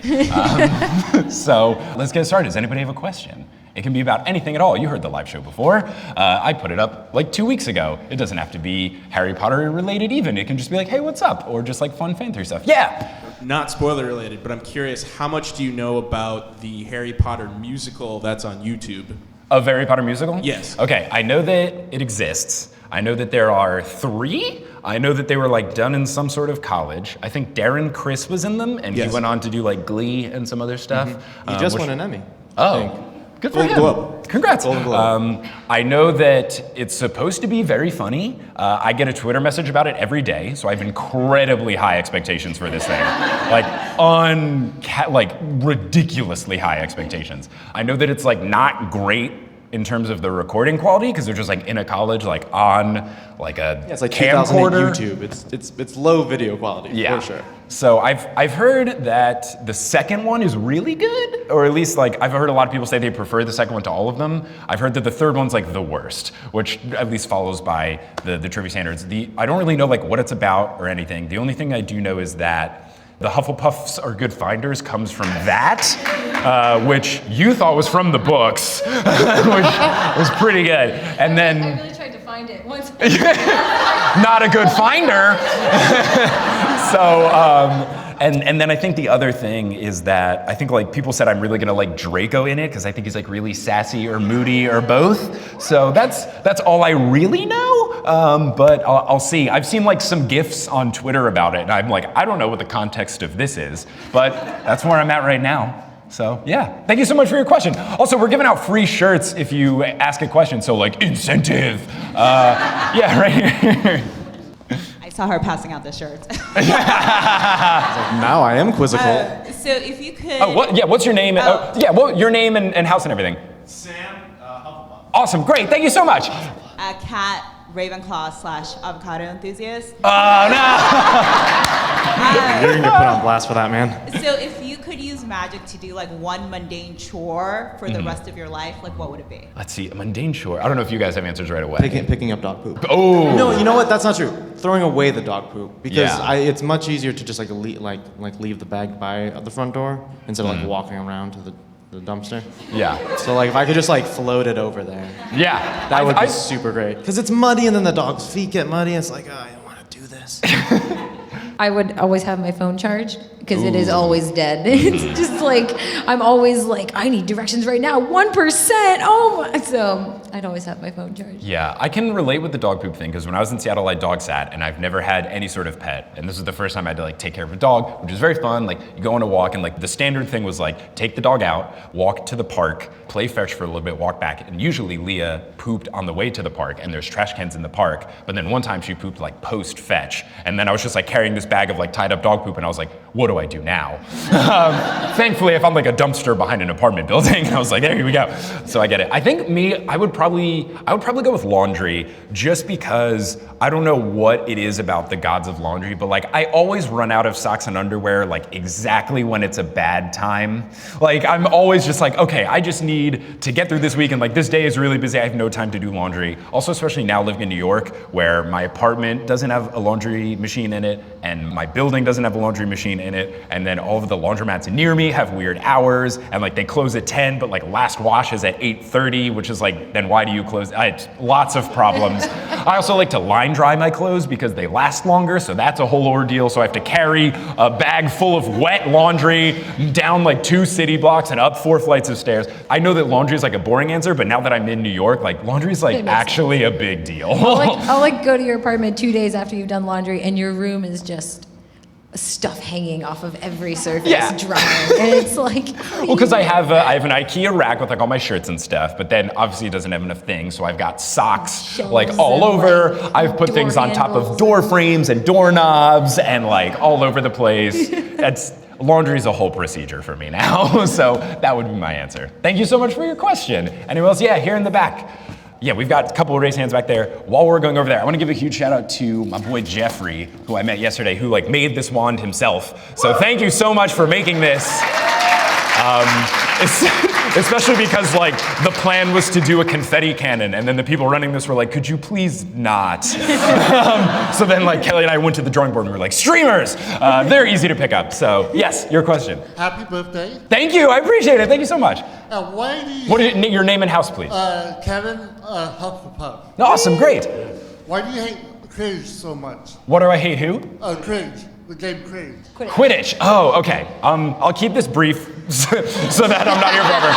So let's get started. Does anybody have a question? It can be about anything at all. You heard the live show before. I put it up like 2 weeks ago. It doesn't have to be Harry Potter related even. It can just be like, hey, what's up? Or just like fun fan theory stuff. Yeah. Not spoiler related, but I'm curious, how much do you know about the Harry Potter musical that's on YouTube? A Harry Potter musical? Yes. Okay, I know that it exists. I know that there are 3. I know that they were like done in some sort of college. I think Darren Criss was in them, and he went on to do like Glee and some other stuff. He just won an Emmy. Good for him. Congrats. I know that it's supposed to be very funny. I get a Twitter message about it every day, so I have incredibly high expectations for this thing. Like ridiculously high expectations. I know that it's like not great in terms of the recording quality because they're just like in a college, like on like a it's like camcorder. 2008 YouTube. It's low video quality for sure. So I've heard that the second one is really good, or at least like I've heard a lot of people say they prefer the second one to all of them. I've heard that the third one's like the worst, which at least follows by the trivia standards. I don't really know like what it's about or anything. The only thing I do know is that the Hufflepuffs are good finders comes from that, which you thought was from the books, which was pretty good. And then I really tried to find it once. Not a good finder. And then I think the other thing is that I think like people said I'm really gonna like Draco in it because I think he's like really sassy or moody or both. So that's all I really know. But I'll see. I've seen like some GIFs on Twitter about it, and I'm like, I don't know what the context of this is, but that's where I'm at right now. So yeah, thank you so much for your question. Also, we're giving out free shirts if you ask a question. So like incentive. Yeah, right here. I saw her passing out the shirts. Now I am quizzical. So if you could. Oh, what? Yeah. What's your name? Your name and house and everything. Sam Hufflepuff. Awesome. Great. Thank you so much. Cat Ravenclaw / avocado enthusiast. Oh no. You're gonna get put on blast for that, man. So if you could use magic to do like one mundane chore for the rest of your life, like what would it be? Let's see, a mundane chore. I don't know if you guys have answers right away. Picking up dog poop. Oh. No, you know what? That's not true. Throwing away the dog poop because it's much easier to just like leave the bag by the front door instead of like walking around to the The dumpster. Yeah. So like if I could just like float it over there, Yeah. that would be super great. Because it's muddy and then the dog's feet get muddy. And it's like, oh, I don't want to do this. I would always have my phone charged because it is always dead. It's just like, I'm always like, I need directions right now, 1%. Oh my. So I'd always have my phone charged. Yeah, I can relate with the dog poop thing because when I was in Seattle, I dog sat and I've never had any sort of pet. And this was the first time I had to like take care of a dog, which was very fun. Like you go on a walk and like the standard thing was like, take the dog out, walk to the park, play fetch for a little bit, walk back. And usually Leah pooped on the way to the park and there's trash cans in the park. But then one time she pooped like post fetch. And then I was just like carrying this bag of like tied up dog poop and I was like, what do I do now? Thankfully I found like a dumpster behind an apartment building and I was like, there we go. So I get it. I think I would probably go with laundry just because I don't know what it is about the gods of laundry, but like I always run out of socks and underwear like exactly when it's a bad time. Like I'm always just like, okay, I just need to get through this week and like this day is really busy. I have no time to do laundry. Also, especially now living in New York where my apartment doesn't have a laundry machine in it and my building doesn't have a laundry machine in it. And then all of the laundromats near me have weird hours and like they close at 10, but like last wash is at 8:30, which is like, then why do you close? I had lots of problems. I also like to line dry my clothes because they last longer, so that's a whole ordeal. So I have to carry a bag full of wet laundry down like 2 city blocks and up 4 flights of stairs. I know that laundry is like a boring answer, but now that I'm in New York, like laundry is like actually a big deal. I'll like go to your apartment 2 days after you've done laundry and your room is just stuff hanging off of every surface, drying, and it's like. Well, because I have an IKEA rack with like all my shirts and stuff, but then obviously it doesn't have enough things, so I've got socks Shelves like all and, over. like, I've put door things on top of handles door frames and doorknobs and like all over the place. Laundry is a whole procedure for me now, so that would be my answer. Thank you so much for your question. Anyone else? Yeah, here in the back. Yeah, we've got a couple of raised hands back there. While we're going over there, I want to give a huge shout out to my boy Jeffrey, who I met yesterday, who like made this wand himself. So thank you so much for making this. Especially because like the plan was to do a confetti cannon, and then the people running this were like, could you please not? So then like Kelly and I went to the drawing board and we were like, streamers, they're easy to pick up. So yes, your question. Happy birthday. Thank you, I appreciate it. Thank you so much. Why do you What is your name and house, please? Kevin Hufflepuff. Awesome, great. Why do you hate Quidditch so much? What do I hate who? Quidditch. The game Quidditch. Quidditch. Oh, okay. I'll keep this brief so that I'm not here forever.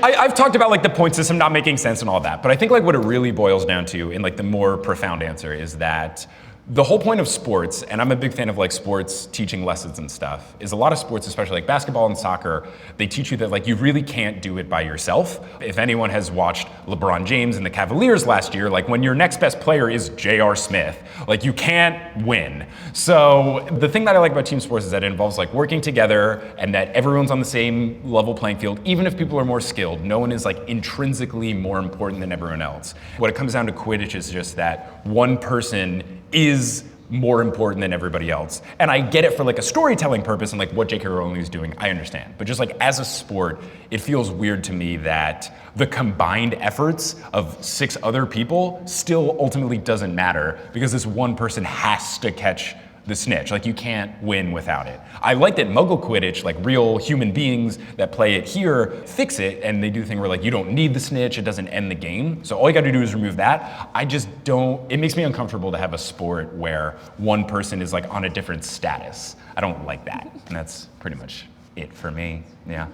I've talked about like the point system not making sense and all that, but I think like what it really boils down to in like the more profound answer is that the whole point of sports, and I'm a big fan of like sports teaching lessons and stuff, is a lot of sports, especially like basketball and soccer, they teach you that like you really can't do it by yourself. If anyone has watched LeBron James and the Cavaliers last year, like when your next best player is J.R. Smith, like you can't win. So the thing that I like about team sports is that it involves like working together and that everyone's on the same level playing field. Even if people are more skilled, no one is like intrinsically more important than everyone else. What it comes down to Quidditch is just that one person is more important than everybody else. And I get it for like a storytelling purpose and like what J.K. Rowling is doing, I understand. But just like as a sport, it feels weird to me that the combined efforts of 6 other people still ultimately doesn't matter because this one person has to catch the snitch. Like you can't win without it. I like that Muggle Quidditch, like real human beings that play it here, fix it and they do the thing where like you don't need the snitch, it doesn't end the game. So all you gotta do is remove that. I just don't, it makes me uncomfortable to have a sport where one person is like on a different status. I don't like that. And that's pretty much it for me, yeah.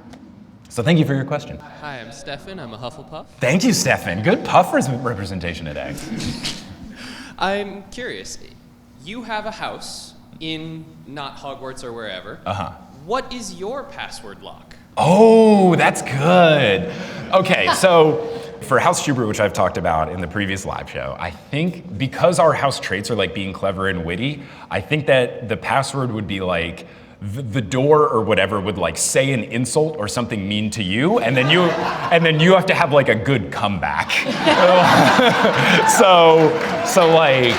So thank you for your question. Hi, I'm Stefan, I'm a Hufflepuff. Thank you, Stefan. Good puff representation today. I'm curious. You have a house in not Hogwarts or wherever. What is your password lock? Oh, that's good. Okay, so for House Schubert, which I've talked about in the previous live show, I think because our house traits are like being clever and witty, I think that the password would be like, the door or whatever would like say an insult or something mean to you, and then you have to have like a good comeback. so like,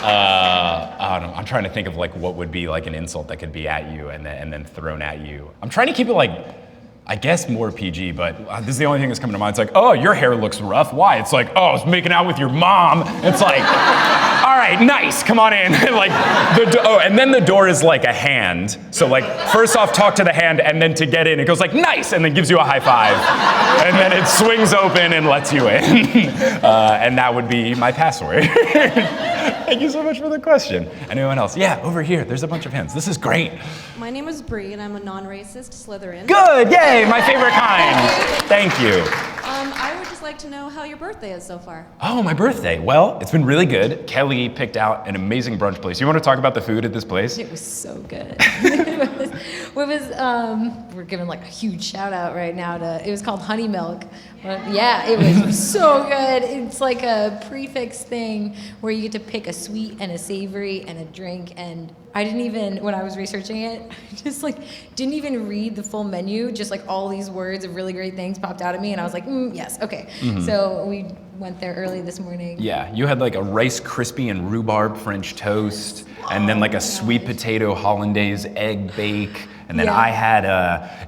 I don't know, I'm trying to think of like what would be like an insult that could be at you and then thrown at you. I'm trying to keep it like, I guess more PG, but this is the only thing that's coming to mind. It's like, oh, your hair looks rough. Why? It's like, oh, I was making out with your mom. It's like, all right, nice, come on in. Like, and then the door is like a hand. So like, first off, talk to the hand, and then to get in, it goes like, nice, and then gives you a high five. And then it swings open and lets you in. And that would be my password. Thank you so much for the question. Anyone else? Yeah, over here, there's a bunch of hands. This is great. My name is Bree, and I'm a non-racist Slytherin. Good, yay, my favorite kind. Thank you. I would just like to know how your birthday is so far. Oh, my birthday. Well, it's been really good. Kelly picked out an amazing brunch place. You want to talk about the food at this place? It was so good. We're giving like a huge shout out right now to, it was called Honey Milk. Yeah, it was so good. It's like a prefix thing where you get to pick a sweet and a savory and a drink. And I didn't even, when I was researching it, just like didn't even read the full menu. Just like all these words of really great things popped out at me, and I was like, yes, okay. Mm-hmm. So we went there early this morning. Yeah, you had like a Rice Krispie and rhubarb French toast, and then like a sweet potato hollandaise egg bake. And then I had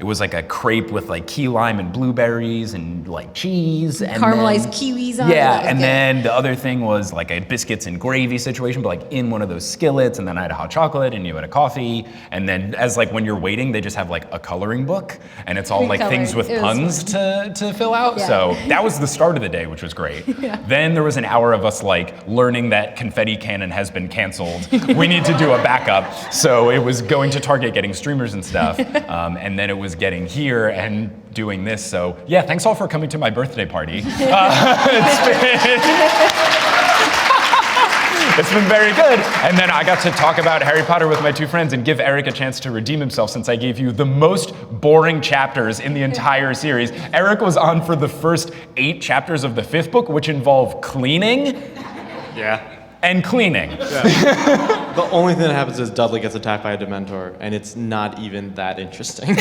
it was like a crepe with like key lime and blueberries and like cheese. And caramelized kiwis on it. Yeah, and then the other thing was like a biscuits and gravy situation, but like in one of those skillets. And then I had a hot chocolate and you had a coffee. And then as like when you're waiting, they just have like a coloring book. And it's all like things with puns to fill out. Yeah. So that was the start of the day, which was great. Yeah. Then there was an hour of us like learning that confetti cannon has been canceled. We need to do a backup. So it was going to Target, getting streamers and stuff. And then it was getting here and doing this. So yeah, thanks all for coming to my birthday party. It's been very good. And then I got to talk about Harry Potter with my two friends and give Eric a chance to redeem himself, since I gave you the most boring chapters in the entire series. Eric was on for the first 8 chapters of the 5th book, which involve cleaning. Yeah. And cleaning. Yeah. The only thing that happens is Dudley gets attacked by a Dementor, and it's not even that interesting.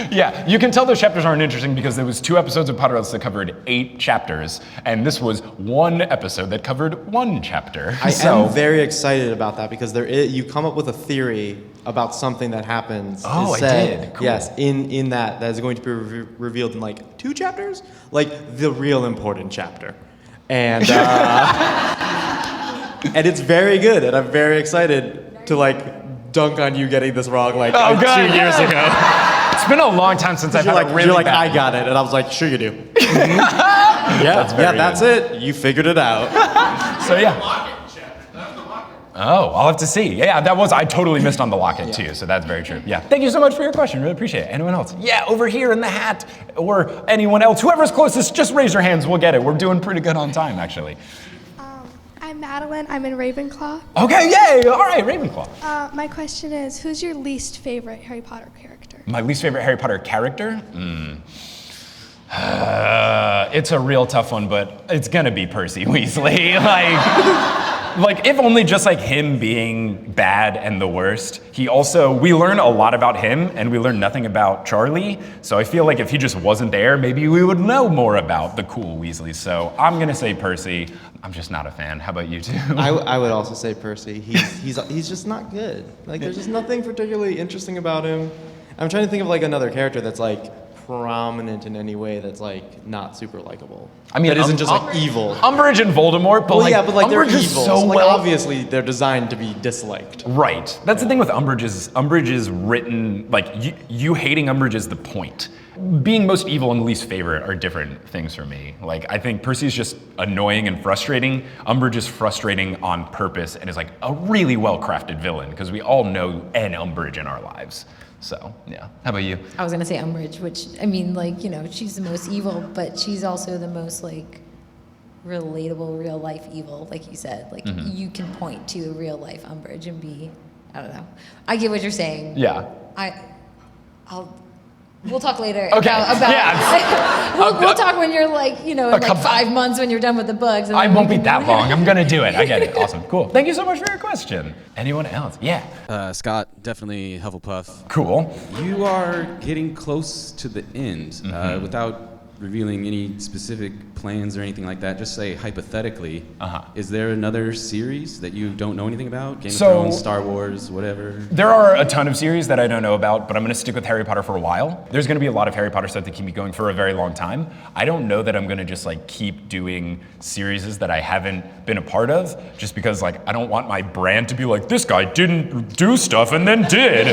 Yeah, you can tell those chapters aren't interesting because there was 2 episodes of Potterless that covered 8 chapters, and this was 1 episode that covered 1 chapter. I am very excited about that because you come up with a theory about something that happens. Oh, I did. Cool. Yes, in that is going to be revealed in like 2 chapters, like the real important chapter. And and it's very good, and I'm very excited to like dunk on you getting this wrong like 2 years ago. It's been a long time since I've had a really You're like, bad... I got it, and I was like, sure you do. That's it. You figured it out. So yeah. Oh, I'll have to see. Yeah, I totally missed on the locket too, so that's very true. Yeah, thank you so much for your question, really appreciate it. Anyone else? Yeah, over here in the hat, or anyone else, whoever's closest, just raise your hands, we'll get it. We're doing pretty good on time, actually. I'm Madeline, I'm in Ravenclaw. Okay, yay, all right, Ravenclaw. My question is, who's your least favorite Harry Potter character? My least favorite Harry Potter character? It's a real tough one, but it's gonna be Percy Weasley. Like, if only just like him being bad and the worst. We learn a lot about him and we learn nothing about Charlie. So I feel like if he just wasn't there, maybe we would know more about the cool Weasleys. So I'm gonna say Percy. I'm just not a fan. How about you two? I would also say Percy. He's just not good. Like, there's just nothing particularly interesting about him. I'm trying to think of like another character that's like prominent in any way that's like not super likable. I mean, that isn't just like evil. Umbridge and Voldemort, but but like they're Umbridge is evil. so like, well. obviously they're designed to be disliked. Right. That's the thing with Umbridge is written like you hating Umbridge is the point. Being most evil and least favorite are different things for me. Like, I think Percy's just annoying and frustrating. Umbridge is frustrating on purpose and is like a really well-crafted villain because we all know an Umbridge in our lives. So, yeah. How about you? I was gonna say Umbridge, which, I mean, like, you know, she's the most evil, but she's also the most, like, relatable, real-life evil, like you said. Like, you can point to a real-life Umbridge and be, I don't know. I get what you're saying. Yeah. We'll talk later Okay. about Yeah. we'll talk when you're like, you know, in like 5 months when you're done with the bugs. And I won't be that long. I'm gonna do it. I get it. Awesome. Cool. Thank you so much for your question. Anyone else? Yeah. Scott, definitely Hufflepuff. Cool. You are getting close to the end. Without revealing any specific plans or anything like that, just say hypothetically, is there another series that you don't know anything about? Game of Thrones, Star Wars, whatever? There are a ton of series that I don't know about, but I'm going to stick with Harry Potter for a while. There's going to be a lot of Harry Potter stuff that keep me going for a very long time. I don't know that I'm going to just like keep doing series that I haven't been a part of, just because like I don't want my brand to be like, this guy didn't do stuff and then did.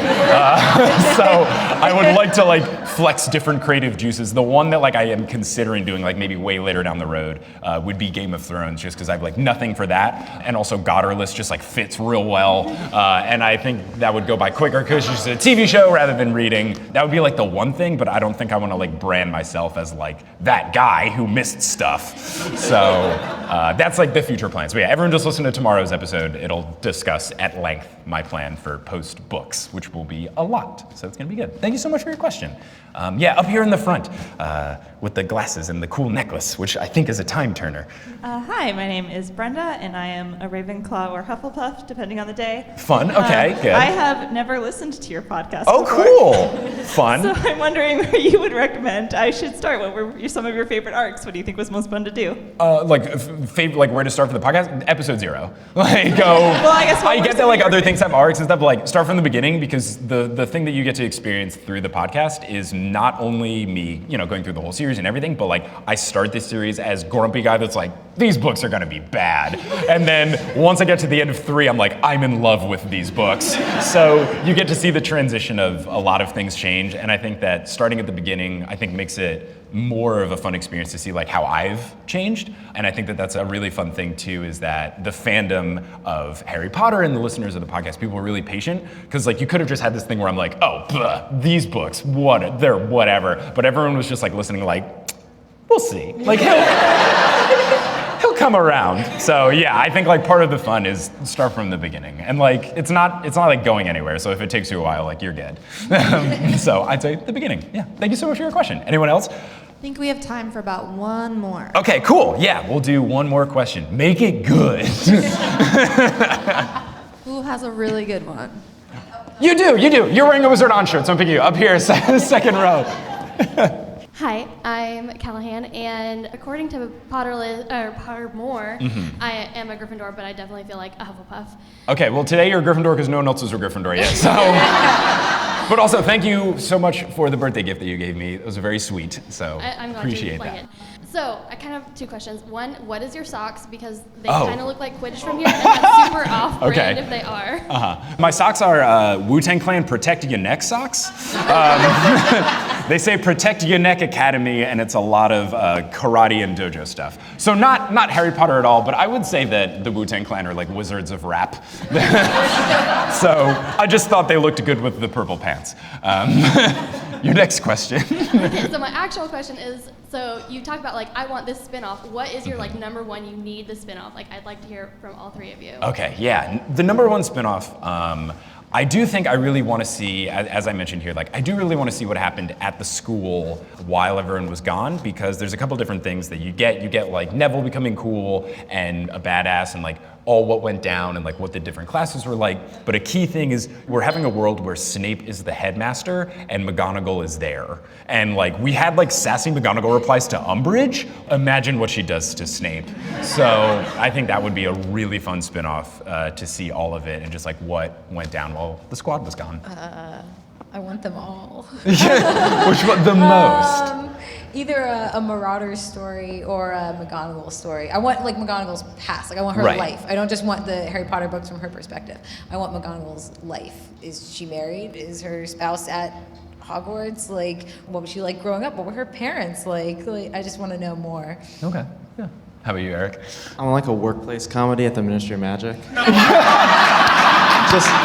So I would like to like flex different creative juices. The one that like I am considering doing like maybe way later down the road would be Game of Thrones, just because I have like nothing for that, and also Godderless just like fits real well, and I think that would go by quicker because it's just a TV show rather than reading. That would be like the one thing, but I don't think I want to like brand myself as like that guy who missed stuff. So that's like the future plans. But yeah, everyone just listen to tomorrow's episode. It'll discuss at length my plan for post books, which will be a lot. So it's gonna be good. Thank you so much for your question. Yeah, up here in the front with the glasses and the cool necklace, which I think is a time turner. Hi, my name is Brenda, and I am a Ravenclaw or Hufflepuff, depending on the day. Fun, okay, good. I have never listened to your podcast Oh, before. cool, fun. So I'm wondering where you would recommend I should start. What were some of your favorite arcs? What do you think was most fun to do? Like where to start for the podcast? Episode 0. Like go. Well, I guess I get that like other things have arcs and stuff, but like start from the beginning, because the thing that you get to experience through the podcast is not only me, going through the whole series and everything, but like I start this series as grumpy guy that's like, these books are gonna be bad. And then once I get to the end of 3, I'm like, I'm in love with these books. So you get to see the transition of a lot of things change. And I think that starting at the beginning, I think makes it more of a fun experience to see like how I've changed. And I think that that's a really fun thing too, is that the fandom of Harry Potter and the listeners of the podcast, people are really patient, because like you could have just had this thing where I'm like, oh, these books, they're whatever. But everyone was just like listening like, we'll see. Like he'll come around. So yeah, I think like part of the fun is start from the beginning. And like it's not like going anywhere. So if it takes you a while, like you're good. So I'd say the beginning. Yeah. Thank you so much for your question. Anyone else? I think we have time for about one more. Okay, cool. Yeah, we'll do one more question. Make it good. Who has a really good one? You do. You're wearing a Wizard On shirt, so I'm picking you up here, second row. Hi, I'm Callahan, and according to Pottermore, I am a Gryffindor, but I definitely feel like a Hufflepuff. Okay, well today you're a Gryffindor because no one else was a Gryffindor yet, so. But also, thank you so much for the birthday gift that you gave me. It was very sweet, so I'm going appreciate to that. it. So, I kind of have 2 questions. One, what is your socks? Because they kind of look like Quidditch from here, and that's super off-brand if they are. My socks are Wu-Tang Clan Protect Your Neck socks. They say Protect Your Neck Academy, and it's a lot of karate and dojo stuff. So not Harry Potter at all, but I would say that the Wu-Tang Clan are like wizards of rap. So I just thought they looked good with the purple pants. Your next question. Okay, so my actual question is, so you talked about like, I want this spin-off. What is your like #1 you need the spin-off? Like, I'd like to hear from all 3 of you. Okay, yeah, the #1 spin-off, I do think I really want to see, as I mentioned here, like I do really want to see what happened at the school while everyone was gone, because there's a couple different things that you get. You get like Neville becoming cool and a badass, and like all what went down and like what the different classes were like. But a key thing is we're having a world where Snape is the headmaster and McGonagall is there. And like we had like sassy McGonagall replies to Umbridge. Imagine what she does to Snape. So I think that would be a really fun spin-off to see all of it and just like what went down while the squad was gone. I want them all. Which one the most? Either a Marauder's story or a McGonagall story. I want like McGonagall's past. Like I want her Right. life. I don't just want the Harry Potter books from her perspective. I want McGonagall's life. Is she married? Is her spouse at Hogwarts? Like, what was she like growing up? What were her parents like? I just want to know more. Okay. Yeah. How about you, Eric? I want like a workplace comedy at the Ministry of Magic.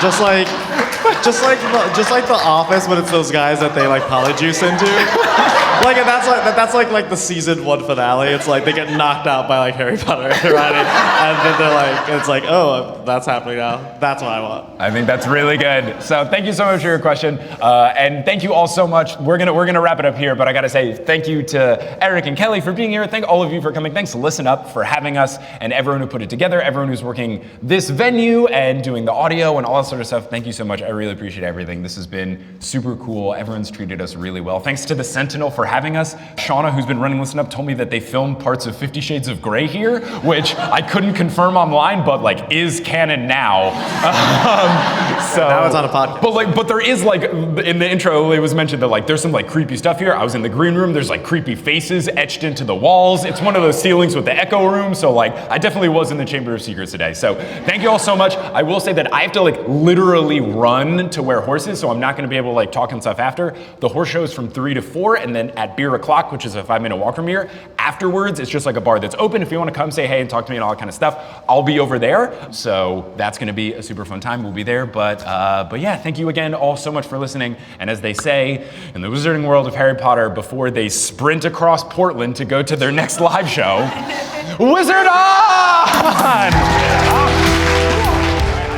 just like The Office, when it's those guys that they like polyjuice into. Like and that's like the season 1 finale. It's like they get knocked out by like Harry Potter and Hermione, and then they're like, it's like, oh, that's happening now. That's what I want. I think that's really good. So thank you so much for your question, and thank you all so much. We're gonna wrap it up here, but I gotta say thank you to Eric and Kelly for being here. Thank all of you for coming. Thanks to Listen Up for having us, and everyone who put it together, everyone who's working this venue and doing the audio and all that sort of stuff. Thank you so much. I really appreciate everything. This has been super cool. Everyone's treated us really well. Thanks to the Sentinel for having us. Shauna, who's been running Listen Up, told me that they filmed parts of 50 Shades of Grey here, which I couldn't confirm online, but like is canon now. So now it's on a podcast. But there is like in the intro, it was mentioned that like there's some like creepy stuff here. I was in the green room. There's like creepy faces etched into the walls. It's one of those ceilings with the echo room. So like I definitely was in the Chamber of Secrets today. So thank you all so much. I will say that I have to like literally run to where horse is, so I'm not going to be able to like talk and stuff after. The horse show is from 3 to 4, and then at Beer O'Clock, which is a 5-minute walk from here, afterwards it's just like a bar that's open. If you want to come say hey and talk to me and all that kind of stuff, I'll be over there. So that's going to be a super fun time. We'll be there. But yeah, thank you again all so much for listening. And as they say in the wizarding world of Harry Potter, before they sprint across Portland to go to their next live show, Wizard on!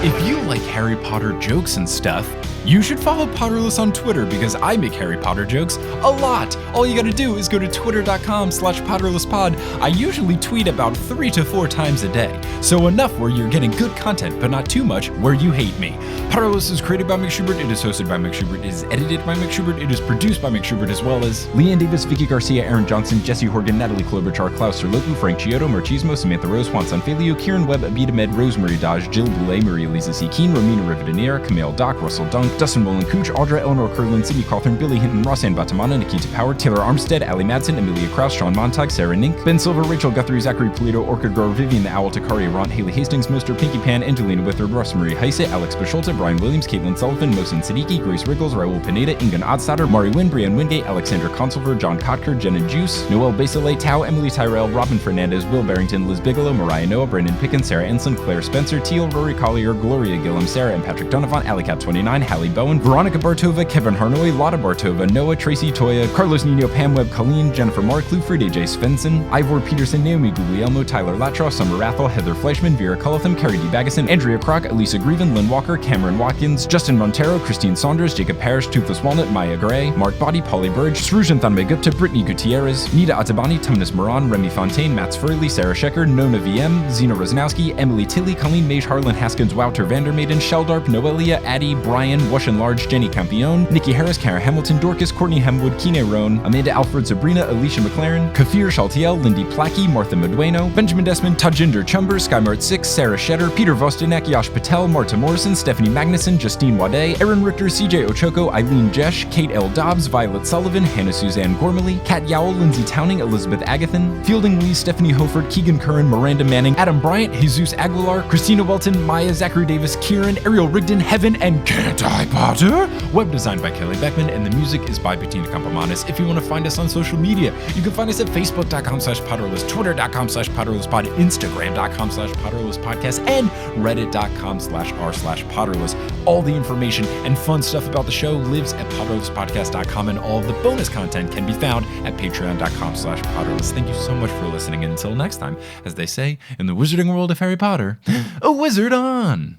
If you like Harry Potter jokes and stuff, you should follow Potterless on Twitter because I make Harry Potter jokes a lot. All you gotta do is go to twitter.com/PotterlessPod. I usually tweet about 3 to 4 times a day, so enough where you're getting good content, but not too much where you hate me. Potterless is created by Mick Schubert, it is hosted by Mick Schubert, it is edited by Mick Schubert, it is produced by Mick Schubert, as well as Leanne Davis, Vicky Garcia, Aaron Johnson, Jesse Horgan, Natalie Klobuchar, Klaus Serlopu, Frank Chiodo, Marchismo, Samantha Rose, Juan Sanfilio, Kieran Webb, Abida Med, Rosemary Dodge, Jill Boulay, Maria Lisa C. Keen, Romina Rivadinier, Camille Dock, Russell Dunk, Dustin Mullen Cooch, Audra Eleanor Curlin, Sydney Cawthorn, Billy Hinton, Rosanne Batamana, Nikita Power, Taylor Armstead, Ali Madsen, Amelia Krauss, Sean Montag, Sarah Nink, Ben Silver, Rachel Guthrie, Zachary Polito, Orchid Grower, Vivian the Owl, Takari Arant, Haley Hastings, Moster, Pinky Pan, Angelina Withard, Rosemary Heise, Alex Bisholta, Brian Williams, Caitlin Sullivan, Mohsen Siddiqui, Grace Riggles, Raul Pineda, Ingan Odstatter, Mari Wynn, Brian Wingate, Alexandra Consulver, John Kotker, Jenna Juice, Noel Basile, Tao, Emily Tyrell, Robin Fernandez, Will Barrington, Liz Bigelow, Mariah Noah, Brandon Pickens, Sarah Ensign, Claire Spencer, Teal, Rory Collier, Gloria Gillum, Sarah and Patrick Donovan, AliCat29, Hallie Bowen, Veronica Bartova, Kevin Harnoy, Lotta Bartova, Noah, Tracy Toya, Carlos Nino, Pam Webb, Colleen, Jennifer Mark, Luford, AJ Svensson, Ivor Peterson, Naomi Guglielmo, Tyler Latrow, Summer Rathel, Heather Fleischman, Vera Cullitham, Carrie D. Baggeson, Andrea Kroc, Elisa Grieven, Lynn Walker, Cameron Watkins, Justin Montero, Christine Saunders, Jacob Parrish, Toothless Walnut, Maya Gray, Mark Body, Polly Burge, Srujan Thanbegupta, Brittany Gutierrez, Nita Atabani, Tumnus Moran, Remy Fontaine, Mats Furley, Sarah Shecker, Nona VM, Zena Rosnowski, Emily Tilly, Colleen Mage, Harlan Haskins, Wouter Vandermaiden, Sheldarp, Noelia, Addie, Brian, Wash and Large, Jenny Campione, Nikki Harris, Kara Hamilton, Dorcas, Courtney Hemwood, Kine Roan, Amanda Alfred, Sabrina, Alicia McLaren, Kafir Shaltiel, Lindy Plackey, Martha Medueno, Benjamin Desmond, Tajinder Chumber, Skymart 6, Sarah Shetter, Peter Vostenek, Yash Patel, Marta Morrison, Stephanie Magnuson, Justine Wade, Erin Richter, CJ Ochoko, Eileen Jesh, Kate L. Dobbs, Violet Sullivan, Hannah Suzanne Gormley, Kat Yowell, Lindsay Towning, Elizabeth Agathan, Fielding Lee, Stephanie Hofert, Keegan Curran, Miranda Manning, Adam Bryant, Jesus Aguilar, Christina Welton, Maya, Zachary Davis, Kieran, Ariel Rigdon, Heaven, and Can't I Potter? Web designed by Kelly Beckman, and the music is by Bettina Campomanes. If you want to find us on social media, you can find us at facebook.com/Potterless, twitter.com/PotterlessPod, instagram.com/PotterlessPodcast, and reddit.com/r/Potterless. All the information and fun stuff about the show lives at PotterlessPodcast.com, and all of the bonus content can be found at patreon.com/Potterless. Thank you so much for listening, and until next time, as they say in the wizarding world of Harry Potter, a wizard on!